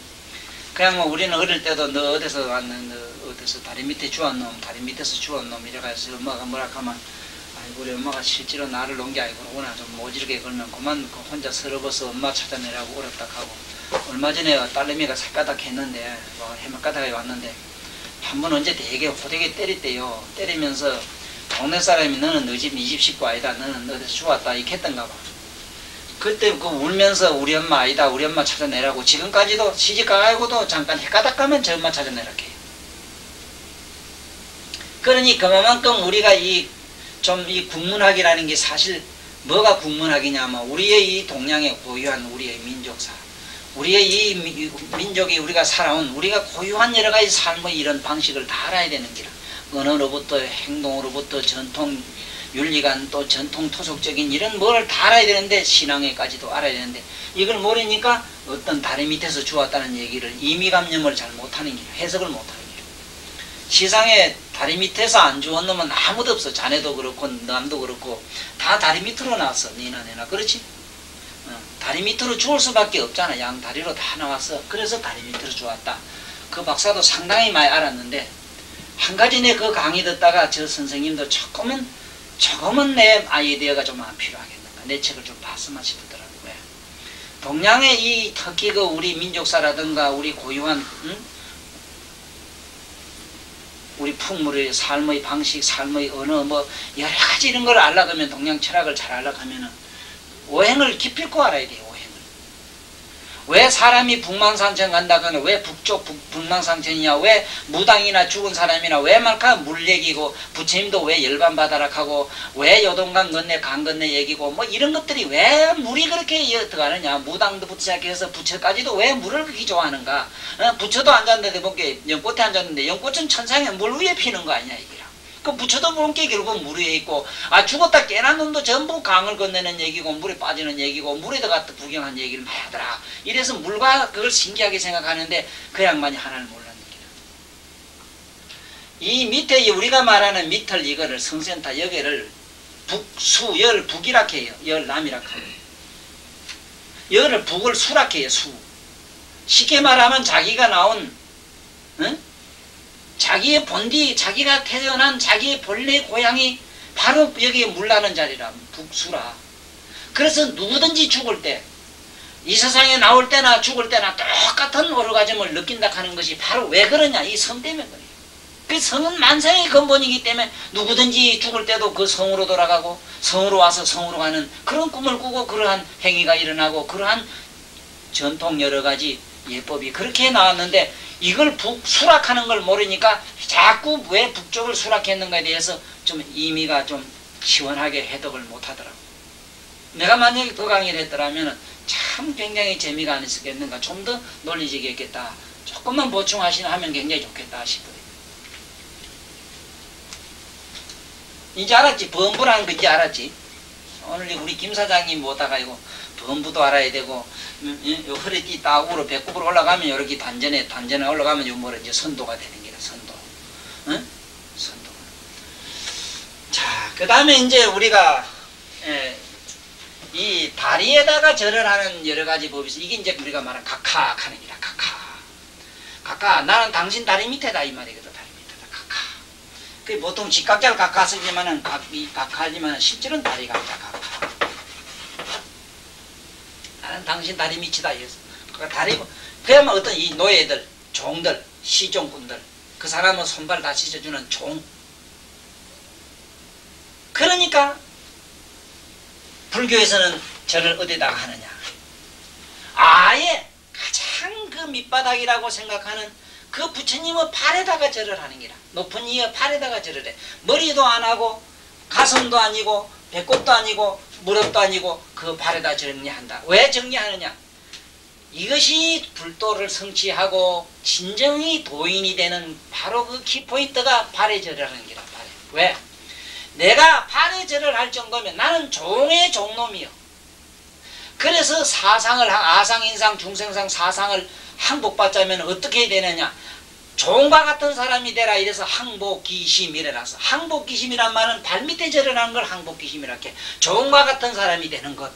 그냥 뭐 우리는 어릴 때도 너 어디서 왔는 너 어디서 다리 밑에 주웠 놈 다리 밑에서 주웠 놈 이래가지고 엄마가 뭐라 하면 아이고 우리 엄마가 실제로 나를 놓은 게 아니고 오나 좀 모질게 걸면 그만 혼자 서러워서 엄마 찾아내라고 울었다 하고. 얼마 전에 딸내미가 살가닥 했는데 뭐 해먹가닥에 왔는데 한 번 언제 되게 호되게 때렸대요. 때리면서 동네 사람이 너는 너 집 네 집 식구 아니다. 너는 어디서 주웠다 이렇게 했던가 봐. 그때 그 울면서 우리 엄마 아니다. 우리 엄마 찾아내라고. 지금까지도 시집 가가지고도 잠깐 해가닥 가면 저 엄마 찾아내라고 해요. 그러니 그만큼 우리가 이 국문학이라는 게 사실 뭐가 국문학이냐면 우리의 이 동양의 고유한 우리의 민족사. 우리의 이 민족이 우리가 살아온 우리가 고유한 여러 가지 삶의 이런 방식을 다 알아야 되는 기라. 언어로부터 행동으로부터 전통 윤리관 또 전통 토속적인 이런 뭐를 다 알아야 되는데 신앙에까지도 알아야 되는데 이걸 모르니까 어떤 다리 밑에서 주웠다는 얘기를 의미감념을 잘 못하는 길, 해석을 못하는 길. 시상에 다리 밑에서 안 주웠 놈은 아무도 없어. 자네도 그렇고 남도 그렇고 다 다리 밑으로 나왔어. 니나 내나 그렇지? 다리 밑으로 주울 수밖에 없잖아. 양 다리로 다 나왔어. 그래서 다리 밑으로 주웠다. 그 박사도 상당히 많이 알았는데 한 가지 내 그 강의 듣다가 저 선생님도 조금은 내 아이디어가 좀 안 필요하겠는가. 내 책을 좀 봤으면 싶더라고요. 동양의 이 특히 그 우리 민족사라든가 우리 고유한 우리 풍물의 삶의 방식, 삶의 언어 뭐 여러 가지 이런 걸 알려고 하면 동양 철학을 잘 알려고 하면은 오행을 깊이있고 알아야 돼요. 오행을. 왜 사람이 북망상천 간다거나 왜 북쪽 북망상천이냐. 왜 무당이나 죽은 사람이나 왜 말까 물 얘기고 부처님도 왜 열반받아라 하고 왜 요동강 건네 강 건네 얘기고 뭐 이런 것들이 왜 물이 그렇게 들어가느냐. 무당도부터 시작해서 부처까지도 왜 물을 그렇게 좋아하는가. 부처도 앉았는데 뭔게 연꽃에 앉았는데 연꽃은 천상에 물 위에 피는 거 아니냐 이게. 그 부처도 모른 게 결국 물 위에 있고 죽었다 깨난 놈도 전부 강을 건너는 얘기고 물에 빠지는 얘기고 물에 들어갔다 구경한 얘기를 많이 하더라. 이래서 물과 그걸 신기하게 생각하는데 그 양반이 하나를 몰랐는 이 밑에 우리가 말하는 밑을 이거를 성센터 여기를 북수열 북이라 해요. 열남이라 해요. 열을 북을 수라 해요. 수. 쉽게 말하면 자기가 나온 자기의 본디 자기가 태어난 자기의 본래 고향이 바로 여기에 물나는 자리라 북수라. 그래서 누구든지 죽을 때 이 세상에 나올 때나 죽을 때나 똑같은 오르가즘을 느낀다 하는 것이 바로 왜 그러냐 이 성 때문에 그래요. 그 성은 만상의 근본이기 때문에 누구든지 죽을 때도 그 성으로 돌아가고 성으로 와서 성으로 가는 그런 꿈을 꾸고 그러한 행위가 일어나고 그러한 전통 여러가지 예법이 그렇게 나왔는데 이걸 북수락하는 걸 모르니까 자꾸 왜 북쪽을 수락했는가에 대해서 좀 의미가 좀 시원하게 해석을 못하더라고. 내가 만약에 그 강의를 했더라면 참 굉장히 재미가 안 있었겠는가, 좀 더 논리적이었겠다, 조금만 보충하면 굉장히 좋겠다 싶어요. 이제 알았지? 범부라는 거 이제 알았지? 오늘 우리 김 사장님 오다가 이거 범부도 알아야 되고, 요 허리띠 따구로 배꼽으로 올라가면 이렇게 단전에 올라가면 요 뭐라 이제 선도가 되는 게라, 선도. 응? 선도. 자, 그 다음에 이제 우리가, 이 다리에다가 절을 하는 여러 가지 법이 있어. 이게 이제 우리가 말하는 각하 하는 기라, 각하. 나는 당신 다리 밑에다 이 말이거든. 다리 밑에다 각하. 그 보통 직각자를 각하 쓰지만은 각하지만 실제로는 다리 각자 각하. 나는 당신 다리 밑이다 이랬어. 그러니까 다리 그야말로 어떤 이 노예들, 종들, 시종꾼들, 그 사람은 손발 다 씻어주는 종. 그러니까 불교에서는 절을 어디다가 하느냐. 아예 가장 그 밑바닥이라고 생각하는 그 부처님의 팔에다가 절을 하는 기라. 높은 이의 팔에다가 절을 해. 머리도 안 하고 가슴도 아니고 배꼽도 아니고 무릎도 아니고 그 팔에다 정리한다. 왜 정리하느냐. 이것이 불도를 성취하고 진정이 도인이 되는 바로 그 키포인트가 팔에 절을 하는 기라. 팔에. 왜? 내가 팔에 절을 할 정도면 나는 종의 종놈이요. 그래서 사상을 아상, 인상, 중생상, 사상을 항복받자면 어떻게 해야 되느냐. 종과 같은 사람이 되라 이래서 항복기심이라서, 항복기심이란 말은 발밑에 절을 하는 걸 항복기심이라 해. 종과 같은 사람이 되는 것.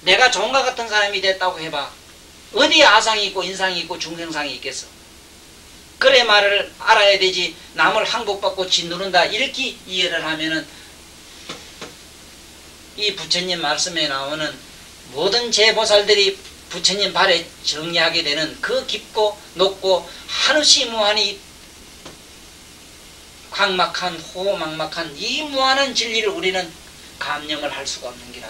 내가 종과 같은 사람이 됐다고 해봐. 어디에 아상이 있고 인상이 있고 중생상이 있겠어. 그래 말을 알아야 되지. 남을 항복받고 짓누른다 이렇게 이해를 하면은 이 부처님 말씀에 나오는 모든 제보살들이 부처님 발에 정리하게 되는 그 깊고 높고 한없이 무한히 광막한 호막막한 이 무한한 진리를 우리는 감명을 할 수가 없는 기라.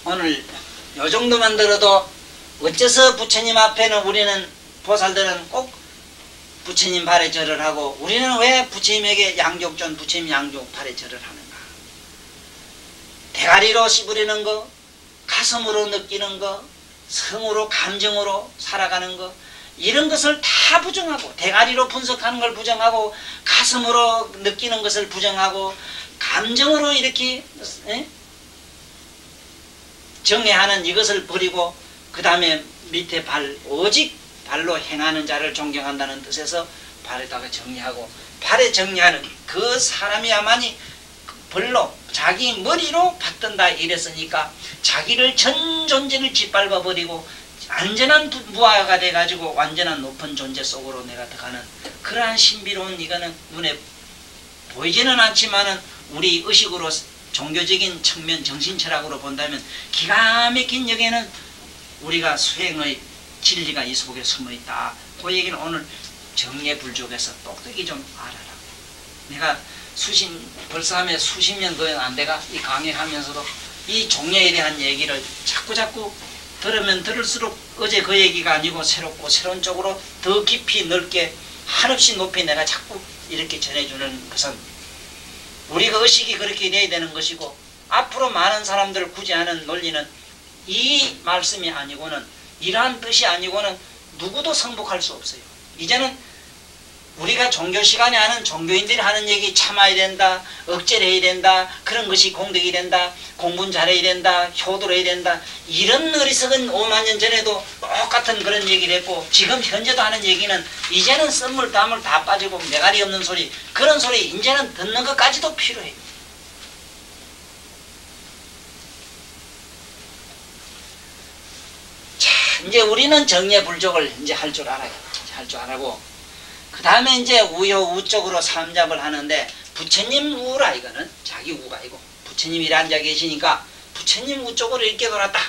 오늘 요 정도만 들어도 어째서 부처님 앞에는 우리는 보살들은 꼭 부처님 발에 절을 하고 우리는 왜 부처님에게 양족전 부처님 양족 발에 절을 하는가. 대가리로 씹으려는 거, 가슴으로 느끼는 거, 성으로 감정으로 살아가는 거, 이런 것을 다 부정하고 대가리로 분석하는 걸 부정하고 가슴으로 느끼는 것을 부정하고 감정으로 이렇게 정해하는 이것을 버리고 그 다음에 밑에 발, 오직 발로 행하는 자를 존경한다는 뜻에서 발에다가 정리하고, 발에 정리하는 그 사람이야만이 벌로 자기 머리로 받든다 이랬으니까 자기를 전 존재를 짓밟아 버리고 완전한 무아가 돼가지고 완전한 높은 존재 속으로 내가 들어가는 그러한 신비로운, 이거는 눈에 보이지는 않지만은 우리 의식으로 종교적인 측면 정신철학으로 본다면 기가 막힌 여기에는 우리가 수행의 진리가 이 속에 숨어있다. 그 얘기는 오늘 정예불족에서 똑똑히 좀 알아라. 내가 벌써 하면 수십 년 거의 안 돼가 이 강의하면서도 이 종예에 대한 얘기를 자꾸 들으면 들을수록 어제 그 얘기가 아니고 새롭고 새로운 쪽으로 더 깊이 넓게 한없이 높이 내가 자꾸 이렇게 전해주는 것은 우리가 의식이 그렇게 돼야 되는 것이고, 앞으로 많은 사람들을 구제하는 논리는 이 말씀이 아니고는, 이러한 뜻이 아니고는 누구도 성복할 수 없어요. 이제는 우리가 종교 시간에 하는 종교인들이 하는 얘기 참아야 된다, 억제를 해야 된다, 그런 것이 공덕이 된다, 공부는 잘해야 된다, 효도를 해야 된다, 이런 어리석은 5만 년 전에도 똑같은 그런 얘기를 했고, 지금 현재도 하는 얘기는 이제는 썸물 담물 다 빠지고 매가리 없는 소리, 그런 소리 이제는 듣는 것까지도 필요해요. 자, 이제 우리는 정예불족을 이제 할 줄 알아요. 할 줄 알고, 그 다음에 이제 우요 우쪽으로 삼잡을 하는데, 부처님 우라 이거는 자기 우가 아니고 부처님이 앉아 계시니까 부처님 우쪽으로 이렇게 돌았다.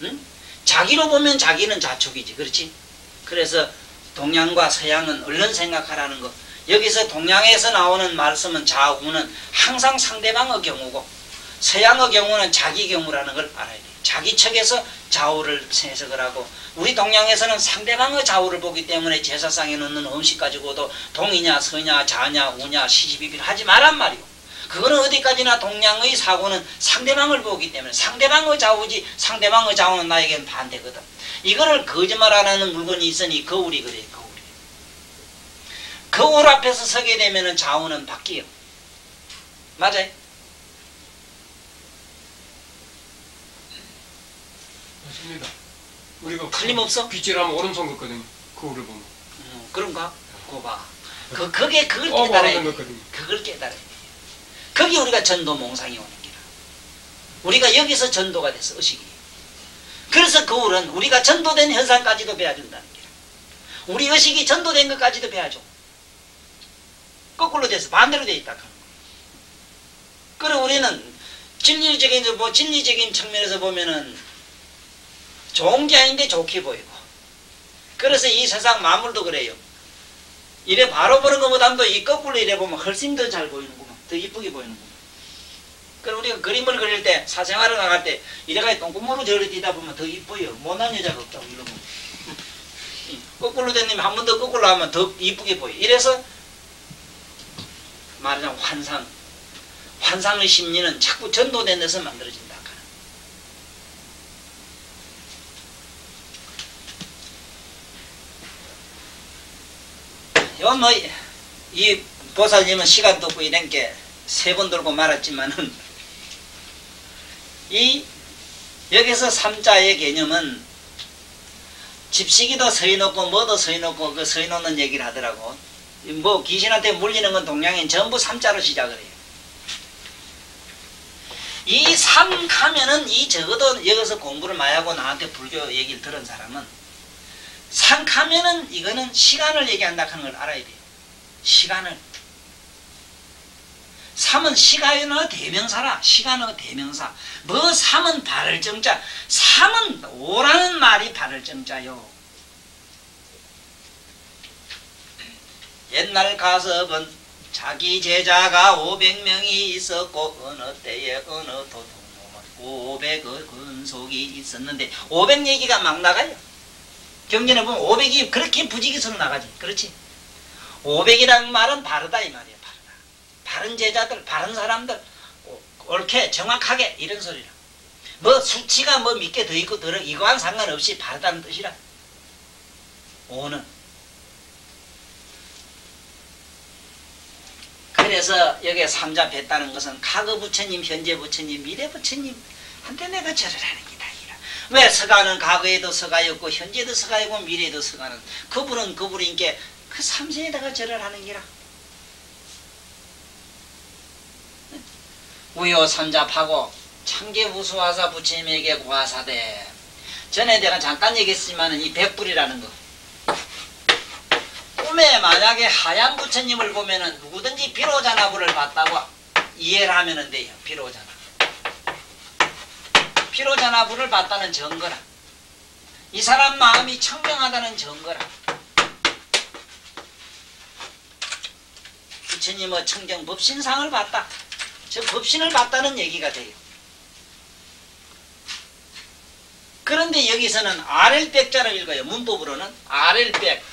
응? 자기로 보면 자기는 자축이지, 그렇지? 그래서 동양과 서양은 얼른 생각하라는 거. 여기서 동양에서 나오는 말씀은 좌우는 항상 상대방의 경우고, 서양의 경우는 자기 경우라는 걸 알아야 돼요. 자기 척에서 좌우를 해석을 하고, 우리 동양에서는 상대방의 좌우를 보기 때문에 제사상에 넣는 음식 가지고도 동이냐 서냐 자냐 우냐 시시비비를 하지 말란 말이오. 그거는 어디까지나 동양의 사고는 상대방을 보기 때문에 상대방의 좌우지, 상대방의 좌우는 나에겐 반대거든. 이거를 거짓말하는 물건이 있으니 거울이 그래. 거울이. 거울 앞에서 서게 되면 좌우는 바뀌어. 맞아요?
맞습니다. 우리가
틀림없어?
빗질하면 오른손 걷거든요. 거울을 보면.
그런가? 그거 봐. 그걸 깨달아야 돼. 그걸 깨달아야 돼. 거기 우리가 전도 몽상이 오는 기라. 우리가 여기서 전도가 돼서 의식이. 그래서 거울은 우리가 전도된 현상까지도 배워준다는 기라. 우리 의식이 전도된 것까지도 배워줘. 거꾸로 돼서 반대로 돼 있다. 그리고 우리는 진리적인 측면에서 보면은 좋은 게 아닌데 좋게 보이고, 그래서 이 세상 만물도 그래요. 이래 바로 보는 것보다도 이 거꾸로 이래 보면 훨씬 더 잘 보이는구만. 더 이쁘게 보이는구만. 그럼 우리가 그림을 그릴 때, 사생활을 나갈 때 이래가 똥구멍으로 저를 뛰다 보면 더 이뻐요. 못난 여자가 없다고 이러면. 거꾸로 된 놈이 한 번 더 거꾸로 하면 더 이쁘게 보여. 이래서 말하자면 환상의 심리는 자꾸 전도된 데서 만들어진다. 이 보살님은 시간도 없고 이런 게 3번 돌고 말았지만은, 여기서 삼자의 개념은 집시기도 서해놓고 뭐도 서해놓고 그 서해놓는 얘기를 하더라고. 뭐 귀신한테 물리는 건 동양인 전부 삼자로 시작을 해요. 이 삼하면은 적어도 여기서 공부를 많이 하고 나한테 불교 얘기를 들은 사람은, 삼하면은 이거는 시간을 얘기한다 하는 걸 알아야 돼요. 시간을. 삼은 시간의 대명사라. 시간의 대명사. 뭐 삼은 발을 정자. 삼은 오라는 말이 발을 정자요. 옛날 가섭은 자기 제자가 500명이 있었고, 어느 때에 어느 도둑놈은 500의 근속이 있었는데, 500 얘기가 막 나가요. 경전에 보면 500이 그렇게 부지기수로 나가지. 그렇지? 500이라는 말은 바르다 이 말이야. 바르다. 바른 제자들, 바른 사람들, 옳게 정확하게 이런 소리라. 뭐 수치가 뭐 몇 개 더 있고 덜어 이거와는 상관없이 바르다는 뜻이라. 5는. 그래서 여기에 삼잡했다는 것은 과거 부처님, 현재 부처님, 미래 부처님 한테 내가 절을 하는 기다. 왜 서가는 과거에도 서가였고 현재도 서가이고 미래에도 서가는 그분은 그분인께 그 삼세에다가 절을 하는 기라. 우요 삼잡하고 창계우수화사 부처님에게 고하사대. 전에 내가 잠깐 얘기했지만 이 백불이라는 거, 꿈에 만약에 하얀 부처님을 보면은 누구든지 비로자나불을 봤다고 이해를 하면 돼요. 비로자나불을 봤다는 증거라. 이 사람 마음이 청명하다는 증거라. 부처님의 청정 법신상을 봤다. 즉 법신을 봤다는 얘기가 돼요. 그런데 여기서는 아렐백자를 읽어요. 문법으로는 아렐백.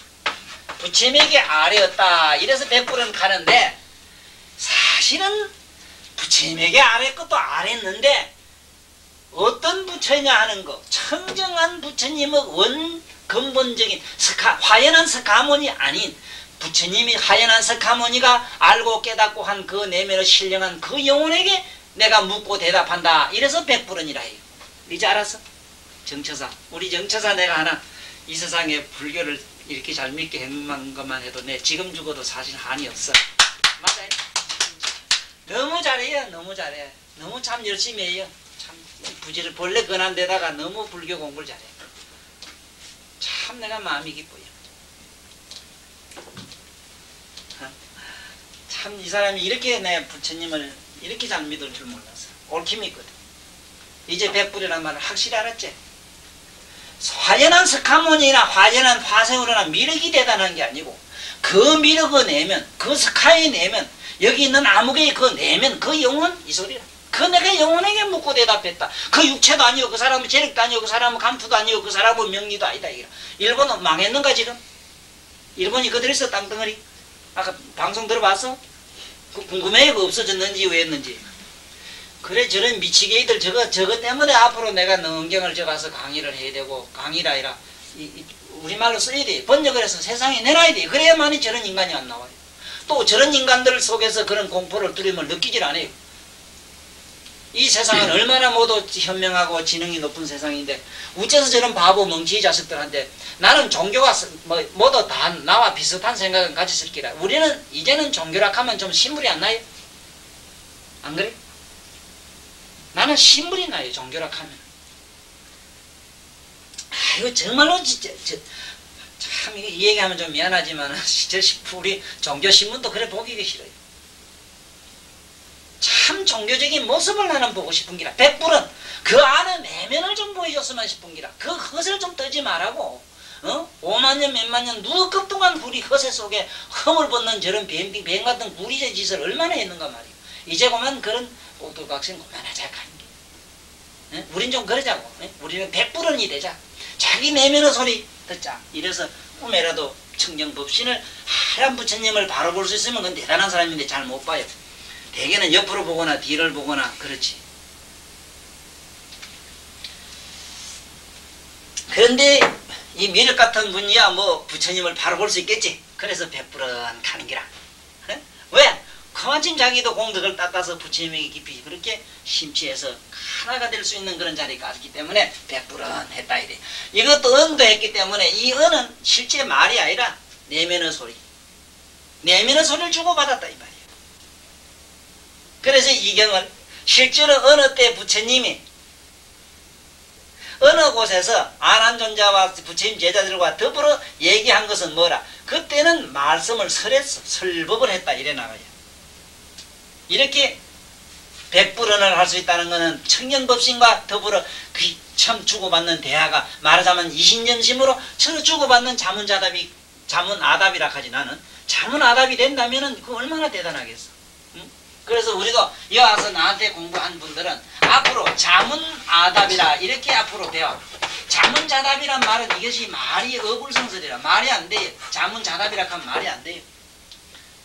부처님에게 아래였다. 이래서 백불은 가는데, 사실은 부처님에게 아래 것도 아랬는데 어떤 부처냐 하는 거, 청정한 부처님의 원 근본적인 화연한 스가몬이 아닌 부처님이 하연한 석가모니가 알고 깨닫고 한 그 내면을 신령한 그 영혼에게 내가 묻고 대답한다. 이래서 백불언이라 해요. 이제 알았어? 정처사. 우리 정처사 내가 하나 이 세상에 불교를 이렇게 잘 믿게 해놓은 것만 해도 내 지금 죽어도 사실 한이 없어. 맞아요? 너무 잘해요. 너무 잘해. 너무 참 열심히 해요. 참 부지를 본래 근한 데다가 너무 불교 공부를 잘해. 참 내가 마음이 기뻐요. 참 이 사람이 이렇게 내 부처님을 이렇게 잘 믿을 줄 몰랐어. 옳게 믿거든. 이제 백불이라는 말을 확실히 알았지. 화연한 석가모니나 화연한 화생으로나 미륵이 대단한 게 아니고 그 미륵의 내면, 그 석가의 내면, 여기 있는 아무개의 그 내면, 그 영혼 이 소리라. 그 내가 영혼에게 묻고 대답했다. 그 육체도 아니고 그 사람은 재력도 아니고 그 사람은 감투도 아니고 그 사람은 명리도 아니다. 이라. 일본은 망했는가 지금? 일본이 그대로 있어 땅덩어리. 아까 방송 들어봤어? 그 궁금해요. 그 없어졌는지 왜 했는지. 그래 저런 미치게이들 저거 때문에 앞으로 내가 능경을 적어서 강의를 해야 되고 강의라 아니라 우리말로 써야 돼. 번역을 해서 세상에 내놔야 돼. 그래야만이 저런 인간이 안 나와요. 또 저런 인간들 속에서 그런 공포를 두려움을 느끼질 않아요. 이 세상은 얼마나 모두 현명하고 지능이 높은 세상인데 어째서 저런 바보 멍청이 자식들한테 나는 종교가 모두 다 나와 비슷한 생각은 가졌을 기라. 우리는 이제는 종교라 하면 좀 신물이 안 나요? 안 그래? 나는 신물이 나요. 종교라 하면. 이거 정말로 진짜 참 이 얘기하면 좀 미안하지만 우리 종교신문도 그래 보기가 싫어요. 참 종교적인 모습을 나는 보고 싶은 기라. 백불은 그 안에 내면을 좀 보여줬으면 싶은 기라. 그 헛을 좀 떠지 말라고. 5만 년 몇만 년 누구급 동안 우리 허세 속에 흠을 벗는 저런 뱀 같은 구리제 짓을 얼마나 했는가 말이야. 이제 그만 그런 오두각신 그만하자 하는 게. 우린 좀 그러자고. 우리는 백불언이 되자. 자기 내면의 소리 듣자. 이래서 꿈에라도 청정법신을 하얀 부처님을 바로 볼 수 있으면 그건 대단한 사람인데 잘 못 봐요. 대개는 옆으로 보거나 뒤를 보거나 그렇지. 그런데 이 미륵 같은 분이야 뭐 부처님을 바로 볼 수 있겠지. 그래서 백불언 가는 기라. 왜? 그만큼 자기도 공덕을 닦아서 부처님에게 깊이 그렇게 심취해서 하나가 될 수 있는 그런 자리에 갔기 때문에 백불언 했다 이래. 이것도 언도 했기 때문에 이 언은 실제 말이 아니라 내면의 소리. 내면의 소리를 주고받았다 이 말이야. 그래서 이 경을 실제로 어느 때 부처님이 어느 곳에서 안한존자와 부처님 제자들과 더불어 얘기한 것은 뭐라? 그때는 말씀을 설했어. 설법을 했다 이래 나가요. 이렇게 백불언을 할 수 있다는 것은 청정법신과 더불어 그 참 주고받는 대화가 말하자면 이신전심으로 서로 주고받는 자문자답이 자문아답이라 하지. 나는 자문아답이 된다면은 그 얼마나 대단하겠어. 응? 그래서 우리도 여기 와서 나한테 공부한 분들은 앞으로 자문아답이라 이렇게 앞으로 배워. 자문자답이란 말은 이것이 말이 어불성설이라 말이 안 돼요. 자문자답이라 하면 말이 안 돼요.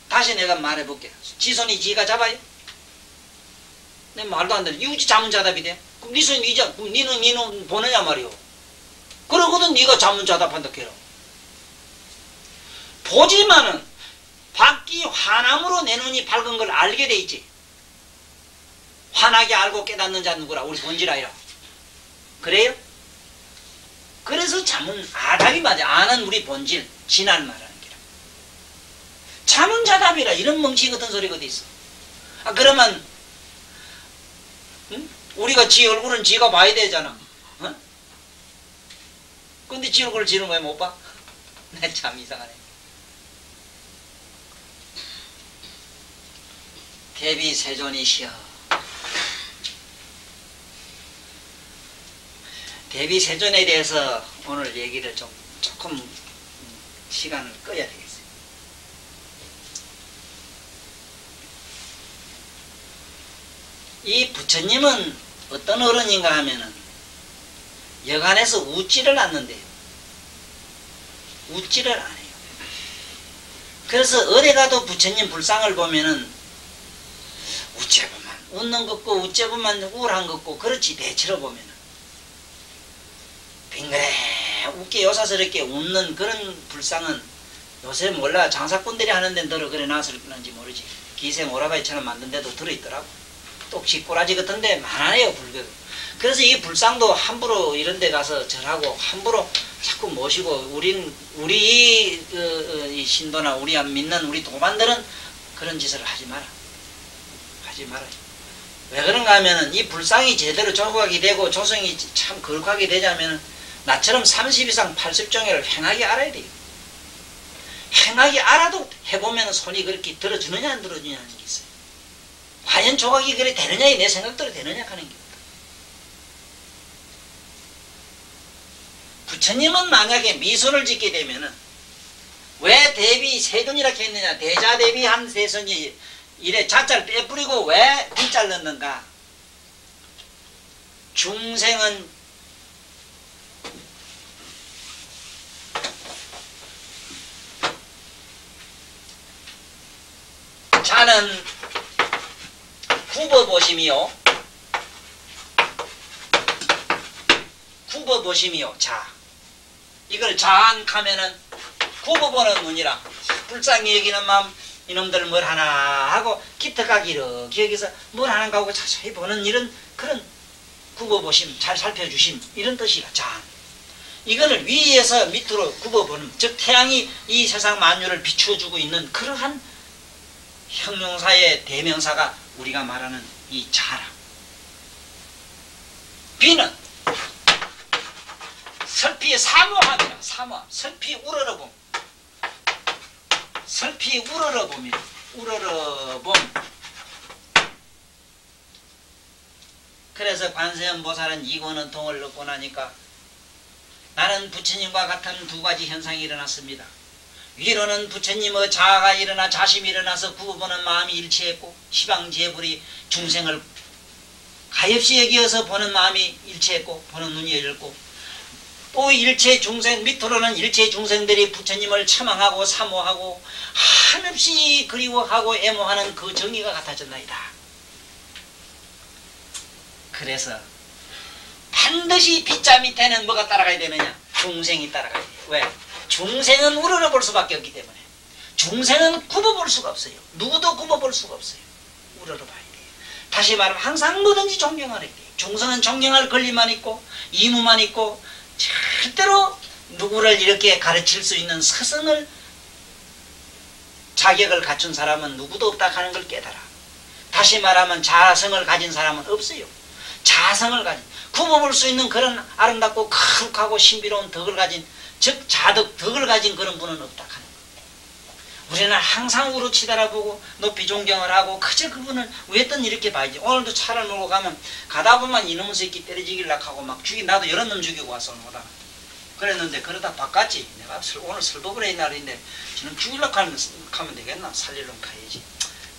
다시 내가 말해볼게. 지손이 지가 잡아요? 내 말도 안 돼. 이거 자문자답이 돼? 그럼 니 손이 니자, 그럼 니는 보내냐 말이오. 그러고도 니가 자문자답한다 해라. 보지만은 밖이 환함으로 내 눈이 밝은 걸 알게 돼 있지. 환하게 알고 깨닫는 자 누구라? 우리 본질아이라. 그래요? 그래서 자문아답이 맞아. 아는 우리 본질, 진한 말하는 게라. 자문자답이라 이런 멍치 같은 소리가 어디 있어? 그러면 응? 우리가 지 얼굴은 지가 봐야 되잖아. 어? 근데 지 얼굴을 지는 왜 못 봐? 내 참 이상하네. 대비세존이시여. 대비세존에 대해서 오늘 얘기를 조금 시간을 꺼야 되겠어요. 이 부처님은 어떤 어른인가 하면은 여간에서 웃지를 않는데요. 웃지를 안 해요. 그래서 어디 가도 부처님 불상을 보면은 우째보만 웃는 것 같고 우째보만 우울한 것 같고 그렇지. 대체로 보면은 빙그레 웃게 요사스럽게 웃는 그런 불상은 요새 몰라. 장사꾼들이 하는 데는 들어 그래 놨을는지 모르지. 기생 오라바이처럼 만든 데도 들어있더라고. 또 쥐꼬라지 같은 데 많아요, 불교도. 그래서 이 불상도 함부로 이런 데 가서 절하고 함부로 자꾸 모시고 우리 이 신도나 우리 믿는 우리 도반들은 그런 짓을 하지 마라. 하지 마라. 왜 그런가 하면은 이 불상이 제대로 조각이 되고 조성이 참 거룩하게 되자면은 나처럼 30 이상 80종회를 행하게 알아야 돼요. 행하게 알아도 해보면 손이 그렇게 들어주느냐 안 들어주느냐 하는 게 있어요. 과연 조각이 그래 되느냐 내 생각대로 되느냐 하는 게. 부처님은 만약에 미소를 짓게 되면은 왜 대비 세근이라 했느냐. 대자 대비 한 세선이 이래 자자를 빼뿌리고 왜 비자를 넣는가. 중생은 자는 굽어보심이요. 굽어보심이요. 자. 이걸 자한하면은 굽어보는 눈이라. 불쌍히 여기는 마음 이놈들 뭘 하나 하고 기특하게 이렇게 여기서 뭘 하는가 하고 자세히 보는 이런 그런 굽어보심, 잘 살펴주심 이런 뜻이라. 자한. 이거를 위에서 밑으로 굽어보는, 즉 태양이 이 세상 만유를 비추어주고 있는 그러한 형용사의 대명사가 우리가 말하는 이 자라. 비는 설피 사모함이라. 사모함. 설피 우러러봄. 설피 우러러봄이라. 우러러봄. 그래서 관세음보살은 이권은통을 넣고 나니까 나는 부처님과 같은 두 가지 현상이 일어났습니다. 위로는 부처님의 자아가 일어나 자심이 일어나서 구보는 마음이 일치했고 시방지혜불이 중생을 가엾이 여기어서 보는 마음이 일치했고 보는 눈이 열렸고 또 일체 중생 밑으로는 일체 중생들이 부처님을 참망하고 사모하고 한없이 그리워하고 애모하는 그 정의가 같아졌나이다. 그래서 반드시 빗자 밑에는 뭐가 따라가야 되느냐? 중생이 따라가야 돼요. 왜? 중생은 우러러볼 수밖에 없기 때문에. 중생은 굽어볼 수가 없어요. 누구도 굽어볼 수가 없어요. 우러러봐야 돼요. 다시 말하면 항상 뭐든지 존경을 해야 돼요. 중생은 존경할 권리만 있고 이무만 있고 절대로 누구를 이렇게 가르칠 수 있는 스승을 자격을 갖춘 사람은 누구도 없다 하는 걸 깨달아. 다시 말하면 자성을 가진 사람은 없어요. 자성을 가진, 굽어볼 수 있는 그런 아름답고 거룩하고 신비로운 덕을 가진, 즉 자덕, 덕을 가진 그런 분은 없다 하는 거예요. 우리는 항상 우로 치달아보고 높이 존경을 하고 그저 그분을 왜든 이렇게 봐야지. 오늘도 차를 몰고 가면 가다 보면 이놈의 새끼 때려지길라 하고 막 나도 여러 놈 죽이고 왔어 오늘보다. 그랬는데 그러다 바꿨지. 내가 오늘 설도불의 날인데 저는 죽이려고 하면 되겠나? 살리려고 가야지.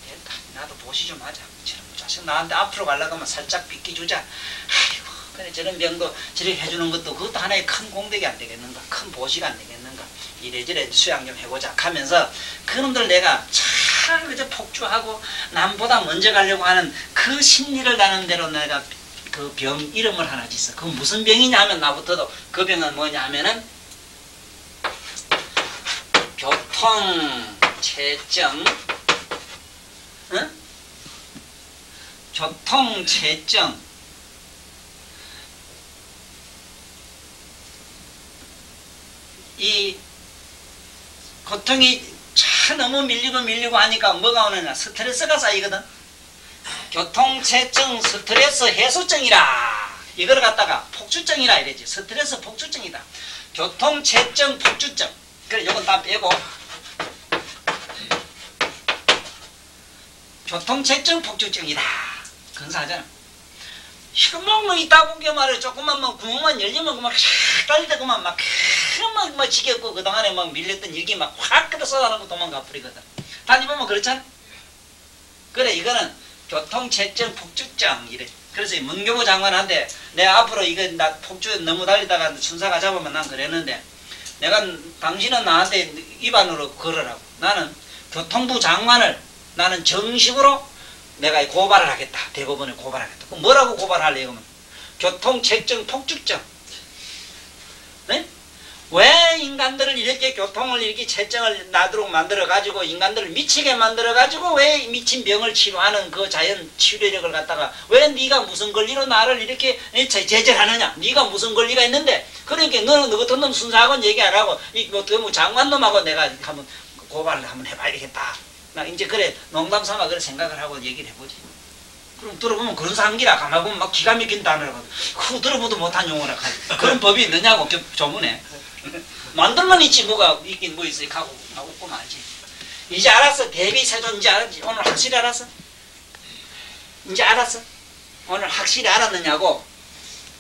됐다. 나도 보시 좀 하자. 저런 자식 나한테 앞으로 가려고 하면 살짝 비켜주자. 아이고 그래 저런 병도 저렇게 해주는 것도 그것도 하나의 큰 공덕이 안 되겠는가? 큰 보시가 안 되겠는가? 이래저래 수양 좀 해보자 하면서 그놈들 내가 참 그저 폭주하고 남보다 먼저 가려고 하는 그 심리를 나는 대로 내가 그 병 이름을 하나 짓어. 그 무슨 병이냐 하면 나부터도 그 병은 뭐냐 하면은 교통체증, 응? 교통체증. 이 고통이 차 너무 밀리고 하니까 뭐가 오느냐? 스트레스가 쌓이거든. 교통체증 스트레스 해소증이라. 이걸 갖다가 폭주증이라 이러지. 스트레스 폭주증이다. 교통체증 폭주증. 그래 요건 다 빼고 교통체증 폭주증이다. 근사하잖아. 이거 뭐 이따 보게 말해. 조금만 뭐 구멍만 열리면 막 샥 달리다 그만 막 지겹고 그동안에 막 밀렸던 일기 막 확 끌어 쏟아내고 도망가 버리거든. 다니보면 그렇잖아. 그래 이거는 교통체증 폭주증 이래. 그래서 문교부 장관한테 내가 앞으로 이거 나 폭주 너무 달리다가 순사가 잡으면 난 그랬는데 내가 당신은 나한테 입안으로 걸으라고. 나는 교통부 장관을 나는 정식으로 내가 고발을 하겠다. 대법원에 고발하겠다. 그럼 뭐라고 고발할래? 그러면 교통체증 폭주증. 네? 왜 인간들을 이렇게 교통을 이렇게 채증을 나도록 만들어가지고 인간들을 미치게 만들어가지고 왜 미친 병을 치료하는 그 자연 치료력을 갖다가 왜 네가 무슨 권리로 나를 이렇게 제재하느냐? 네가 무슨 권리가 있는데 그러니까 너는 너 같은 놈 순사하고는 얘기 안 하고 뭐 장관놈하고 내가 한번 고발을 한번 해봐야겠다. 나 이제 그래 농담 삼아 그래 생각을 하고 얘기를 해보지. 그럼 들어보면 그런 상기라 가만 보면 막 기가 막힌 단어라고 그거 들어보도 못한 용어라 하지. 그런 법이 있느냐고 조문에. 만들만 있지 뭐가 있긴 뭐 있어 가고 웃고 말지. 이제 알았어. 대비세존 이제 알았지. 오늘 확실히 알았어? 이제 알았어? 오늘 확실히 알았느냐고.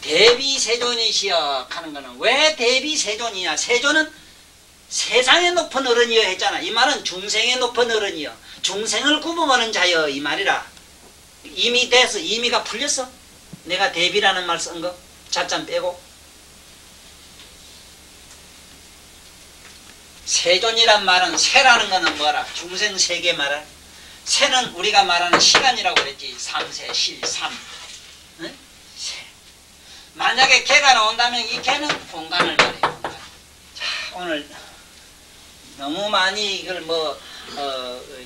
대비세존이시여 하는 거는 왜 대비세존이냐. 세존은 세상의 높은 어른이여 했잖아. 이 말은 중생의 높은 어른이여. 중생을 구봉하는 자여 이 말이라. 이미 돼서 이미가 풀렸어. 내가 대비라는 말 쓴 거 자짠 빼고. 세존이란 말은 세라는 거는 뭐라? 중생 세계 말할. 세는 우리가 말하는 시간이라고 그랬지. 삼세, 실, 삼. 응? 세. 만약에 개가 나온다면 이 개는 공간을 말해요. 공간. 자, 오늘 너무 많이 이걸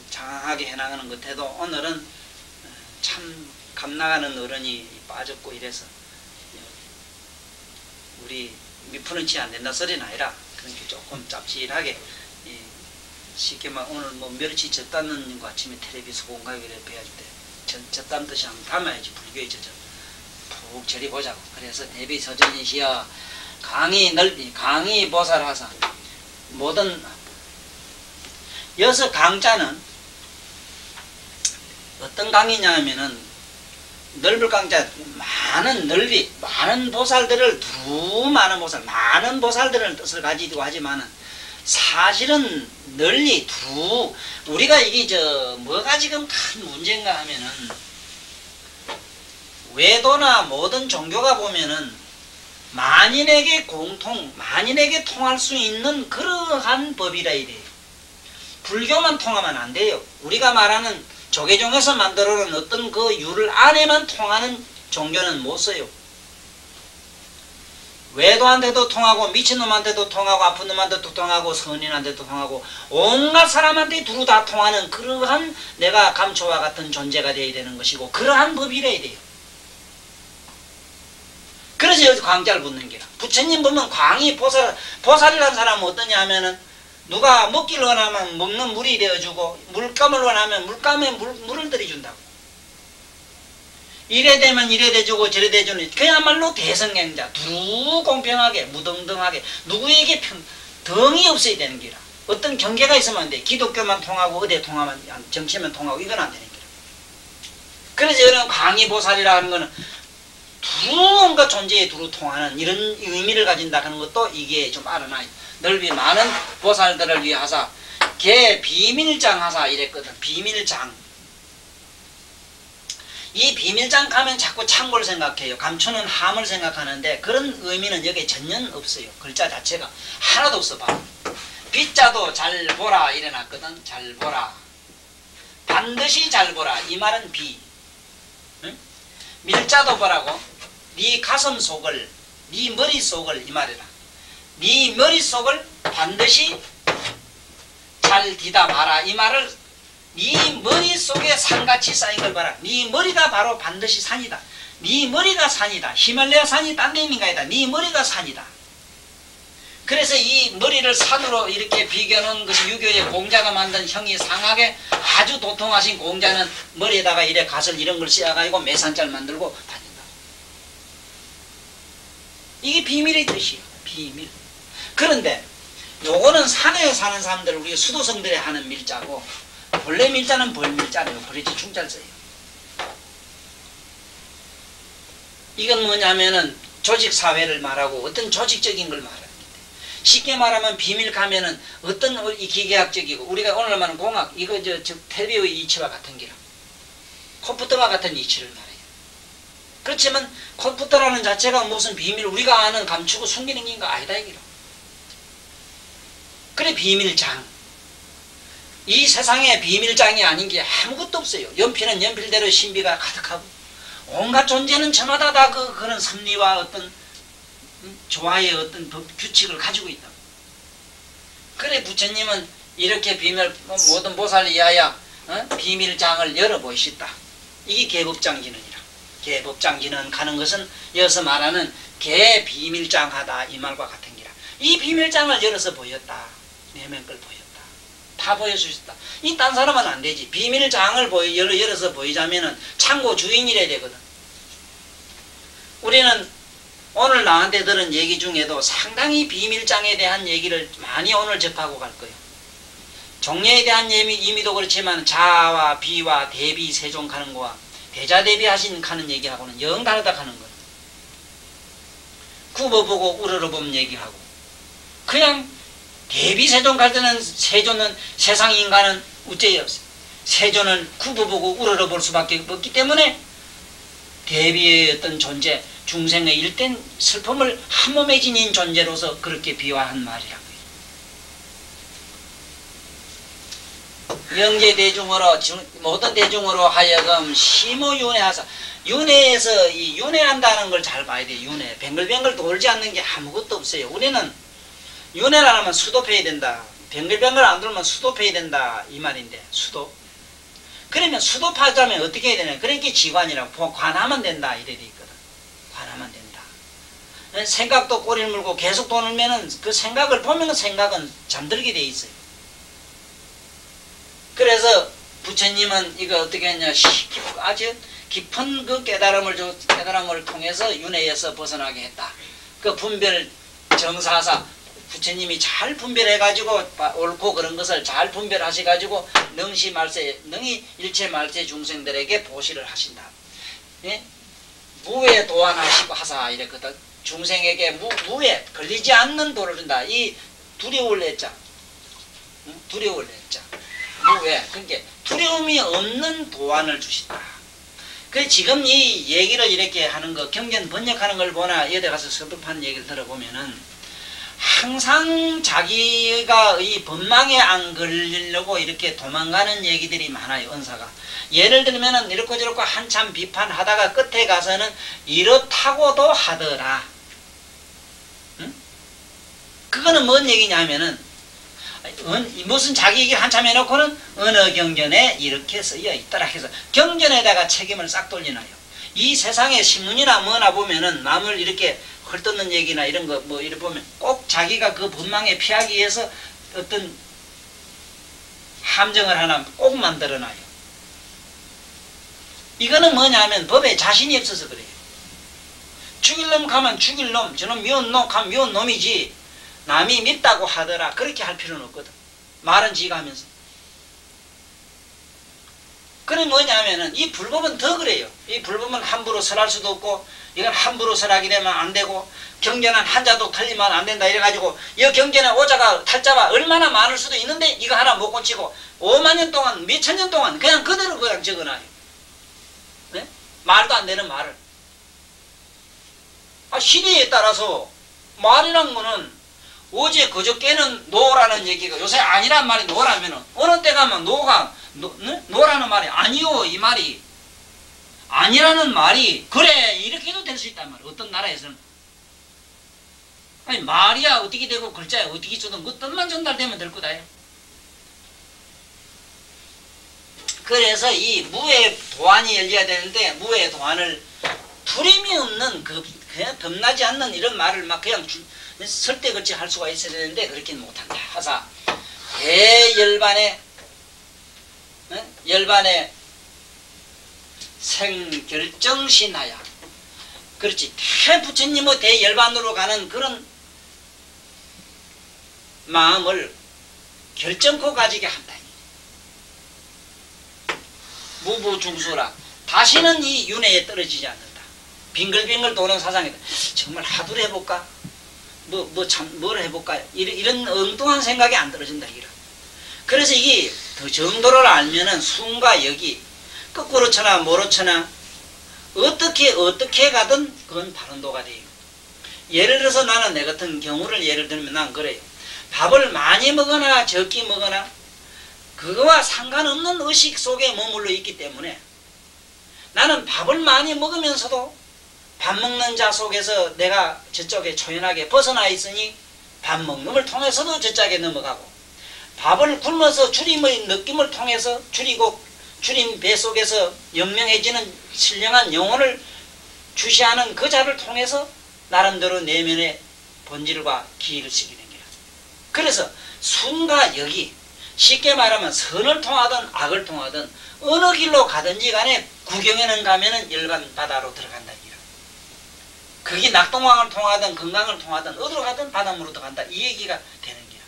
장황하게 해나가는 것 해도 오늘은 참 감나가는 어른이 빠졌고 이래서 우리 미푸는 치 안 된다 소리는 아니라 그렇게 조금 짭짤하게 쉽게 막 오늘 뭐 멸치 젖다는 거 아침에 텔레비 소공가요를 배워줄 때 젖다는 뜻이 한번 담아야지 불교의 젖은 푹 저리보자고. 그래서 대비 서전이시여 강이 넓이 강이 보살하사 모든 여섯 강자는 어떤 강이냐 하면은 넓을 강자 많은 넓이 많은 보살들을 두루 많은 보살 많은 보살들을 뜻을 가지고 하지만은 사실은 널리 두루 우리가 이게 뭐가 지금 큰 문제인가 하면은 외도나 모든 종교가 보면은 만인에게 만인에게 통할 수 있는 그러한 법이라 이래요. 불교만 통하면 안 돼요. 우리가 말하는 조계종에서 만들어놓은 어떤 그 유를 안에만 통하는 종교는 못 써요. 외도한테도 통하고 미친놈한테도 통하고 아픈 놈한테도 통하고 선인한테도 통하고 온갖 사람한테 두루 다 통하는 그러한 내가 감초와 같은 존재가 되어야 되는 것이고 그러한 법이래야 돼요. 그래서 여기서 광자를 붙는 게라. 부처님 보면 광이 보살이라는 사람은 어떠냐 하면은 누가 먹기를 원하면 먹는 물이 되어주고 물감을 원하면 물감에 물을 들여준다고. 이래 되면 이래 돼주고 저래 돼주는 그야말로 대성행자. 두루 공평하게 무등등하게 누구에게 덩이 없어야 되는 기라. 어떤 경계가 있으면 안 돼. 기독교만 통하고 어디 통하면 정치만 통하고 이건 안 되는 기라. 그래서 이런 광의보살이라는 거는 두루 온갖 존재에 두루 통하는 이런 의미를 가진다 하는 것도 이게 좀 알아놔요. 넓이 많은 보살들을 위하사 개 비밀장 하사 이랬거든. 비밀장. 이 비밀장 가면 자꾸 창고를 생각해요. 감추는 함을 생각하는데 그런 의미는 여기에 전혀 없어요. 글자 자체가 하나도 없어 봐. 비자도 잘 보라 이래놨거든. 잘 보라. 반드시 잘 보라. 이 말은 비. 응? 밀자도 보라고. 네 가슴 속을 네 머릿속을 이 말이라. 네 머릿속을 반드시 잘 디다 봐라. 이 말을 네 머릿속에 산같이 쌓인 걸 봐라. 네 머리가 바로 반드시 산이다. 네 머리가 산이다. 히말라야 산이 딴 데 있는 게 아니다. 네 머리가 산이다. 그래서 이 머리를 산으로 이렇게 비교하는 것이 유교의 공자가 만든 형이 상하게 아주 도통하신 공자는 머리에다가 이래 가설 이런 걸 씌워가지고 매산짤 만들고 다닌다. 이게 비밀의 뜻이에요. 비밀. 그런데 요거는 산에 사는 사람들 우리 수도성들이 하는 밀자고 본래 밀자는 벌밀자래요. 버리지 충자를 써요. 이건 뭐냐면은 조직사회를 말하고 어떤 조직적인 걸 말하는 건데 쉽게 말하면 비밀 가면은 어떤 이 기계학적이고 우리가 오늘 말하는 공학 이거 저 텔레비의 이치와 같은 기라 컴퓨터와 같은 이치를 말해요. 그렇지만 컴퓨터라는 자체가 무슨 비밀 우리가 아는 감추고 숨기는 게인가 아니다 이기로. 그래 비밀장. 이 세상에 비밀장이 아닌 게 아무것도 없어요. 연필은 연필대로 신비가 가득하고 온갖 존재는 저마다 다 그런 섭리와 어떤 조화의 어떤 규칙을 가지고 있다. 그래 부처님은 이렇게 모든 보살을 위하여 비밀장을 열어보이시다. 이게 개법장진언이라. 개법장진언 가는 것은 여기서 말하는 개 비밀장하다 이 말과 같은 기라. 이 비밀장을 열어서 보였다. 내면 걸 보였다. 다 보여줄 수 있다. 이 딴 사람은 안 되지. 비밀장을 열어서 보이자면은 창고 주인이래야 되거든. 우리는 오늘 나한테 들은 얘기 중에도 상당히 비밀장에 대한 얘기를 많이 오늘 접하고 갈 거예요. 종려에 대한 의미도 그렇지만 자와 비와 대비 세종 가는 거와 대자대비하신 가는 얘기하고는 영 다르다 하는 거예요. 굽어보고 우러러보면 얘기하고 그냥 대비 세종 갈 때는 세조는 세상 인간은 우째요. 세조는 굽어보고 우러러볼 수밖에 없기 때문에 대비의 어떤 존재 중생의 일된 슬픔을 한몸에 지닌 존재로서 그렇게 비화한 말이라고요. 영계 대중으로 모든 대중으로 하여금 심호윤회하사 윤회에서 이 윤회한다는 걸 잘 봐야 돼요. 윤회 뱅글뱅글 돌지 않는 게 아무것도 없어요. 우리는 윤회를 하면 수도패야 된다. 뱅글뱅글 안 돌면 수도패야 된다 이 말인데 수도. 그러면 수도파자면 어떻게 해야 되냐? 그러니까 지관이라고 관하면 된다 이래 돼 있거든. 관하면 된다. 생각도 꼬리를 물고 계속 돌면은 그 생각을 보면은 생각은 잠들게 돼 있어요. 그래서 부처님은 이거 어떻게 했냐? 아주 깊은 그 깨달음을 통해서 윤회에서 벗어나게 했다. 그 분별 정사사 부처님이 잘 분별해가지고 옳고 그런 것을 잘 분별하셔가지고 능히 일체 말세 중생들에게 보시를 하신다. 예? 무에 도안하시고 하사 이랬거든. 중생에게 무에 걸리지 않는 도를 준다. 이 두려울 내자. 두려울 내자. 무에 그러니까 두려움이 없는 도안을 주신다. 그 지금 이 얘기를 이렇게 하는 거 경전 번역하는 걸 보나 여대 가서 서법하는 얘기를 들어보면은 항상 자기가 이 법망에 안 걸리려고 이렇게 도망가는 얘기들이 많아요. 은사가. 예를 들면은 이렇고 저렇고 한참 비판하다가 끝에 가서는 이렇다고도 하더라. 응? 그거는 뭔 얘기냐면은 무슨 자기 얘기를 한참 해놓고는 어느 경전에 이렇게 쓰여 있더라 해서 경전에다가 책임을 싹 돌리나요. 이 세상에 신문이나 뭐나 보면은 남을 이렇게 헐뜯는 얘기나 이런 거 뭐 이래 보면 꼭 자기가 그 법망에 피하기 위해서 어떤 함정을 하나 꼭 만들어놔요. 이거는 뭐냐면 법에 자신이 없어서 그래요. 죽일 놈 가면 죽일 놈, 저놈 미운 놈 가면 미운 놈이지 남이 밉다고 하더라 그렇게 할 필요는 없거든. 말은 지가 하면서. 그래 뭐냐면은 이 불법은 더 그래요. 이 불법은 함부로 설할 수도 없고 이건 함부로 설하게 되면 안 되고 경전은 한자도 틀리면 안 된다 이래가지고 이 경전에 오자가 탈자가 얼마나 많을 수도 있는데 이거 하나 못 고치고 5만 년 동안 몇천 년 동안 그냥 그대로 그냥 적어놔요. 네? 말도 안 되는 말을. 시대에 따라서 말이란 거는 어제 그저께는 노라는 얘기가 요새 아니란 말이 노라면은 어느 때 가면 노라는 말이 아니요 이 말이 아니라는 말이 그래 이렇게도 될 수 있단 말이야. 어떤 나라에서는 아니 말이야 어떻게 되고 글자야 어떻게 쓰든 그 뜻만 전달되면 될 거다. 그래서 이 무의 도안이 열려야 되는데 무의 도안을 두림이 없는 그냥 덤나지 않는 이런 말을 막 그냥 설대같이 할 수가 있어야 되는데 그렇게는 못한다 하사 열반에 생결정신하야. 그렇지. 대부처님의 대열반으로 가는 그런 마음을 결정코 가지게 한다. 무부중수라. 다시는 이 윤회에 떨어지지 않는다. 빙글빙글 도는 사상이다. 정말 하두를 해볼까? 뭘 해볼까? 이런 엉뚱한 생각이 안 떨어진다. 그래서 이게 더 정도를 알면은 순과 역이 거꾸로 쳐나 뭐로 쳐나 어떻게 가든 그건 바른도가 돼요. 예를 들어서 나는 내 같은 경우를 예를 들면 난 그래요. 밥을 많이 먹거나 적게 먹거나 그거와 상관없는 의식 속에 머물러 있기 때문에 나는 밥을 많이 먹으면서도 밥 먹는 자 속에서 내가 저쪽에 초연하게 벗어나 있으니 밥 먹는 걸 통해서도 저쪽에 넘어가고 밥을 굶어서 주님의 느낌을 통해서 줄이고 주님 뱃속에서 연명해지는 신령한 영혼을 주시하는 그 자를 통해서 나름대로 내면의 본질과 기를 시키는 거야. 그래서 순과 역이 쉽게 말하면 선을 통하든 악을 통하든 어느 길로 가든지 간에 구경에는 가면은 일반 바다로 들어간다. 그게 낙동강을 통하든 건강을 통하든 어디로 가든 바닷물로 들어간다. 이 얘기가 되는 거야.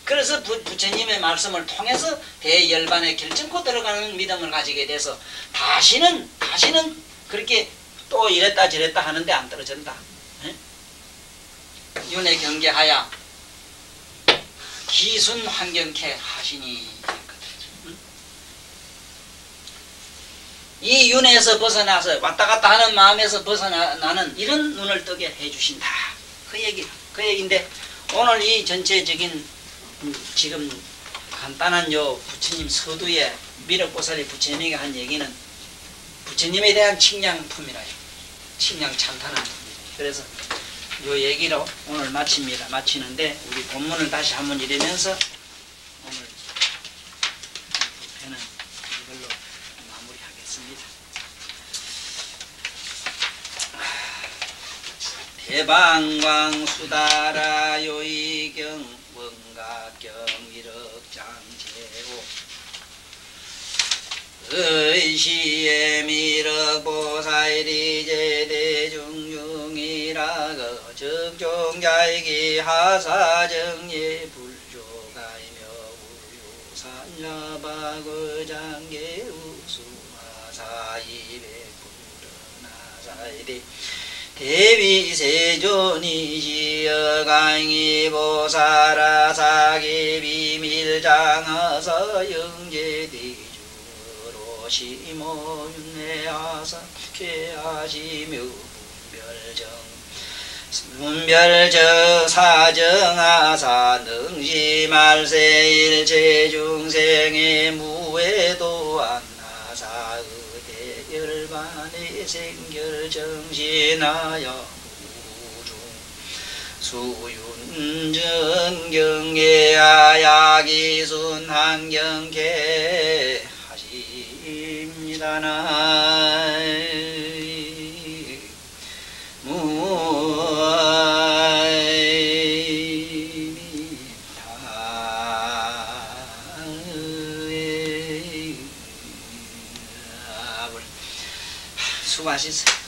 그래서 부처님의 말씀을 통해서 대열반에 결정코 들어가는 믿음을 가지게 돼서 다시는 그렇게 또 이랬다 저랬다 하는데 안 떨어진다. 에? 윤회 경계하야 기순 환경케 하시니. 이 윤회에서 벗어나서 왔다 갔다 하는 마음에서 벗어나는 이런 눈을 뜨게 해주신다. 그 얘기인데 오늘 이 전체적인 지금 간단한 요 부처님 서두에 미륵보살이 부처님에게 한 얘기는 부처님에 대한 칭량품이라요. 칭량 찬탄한 품이에요. 그래서 요 얘기로 오늘 마칩니다. 마치는데 우리 본문을 다시 한번 읽으면서 오늘 회는 이걸로 마무리하겠습니다. 대방광 수다라 요이경 원각경 위력장제오 의시에 미륵보살이 제대중중이라거 적종자이기 하사정예 불조가이며 우유산야바거장계 우수하사이백불은하사이대 대비세존이시여강이 보살아사기 비밀장어서 영제대주로 시모윤내하사 쾌하시며 분별정 사정하사 능시말세일체중생의 무해도 안나사 의대열반의 생결정신하여 수윤전경계하야기순 한경계 하십니다나. 수고하셨어요.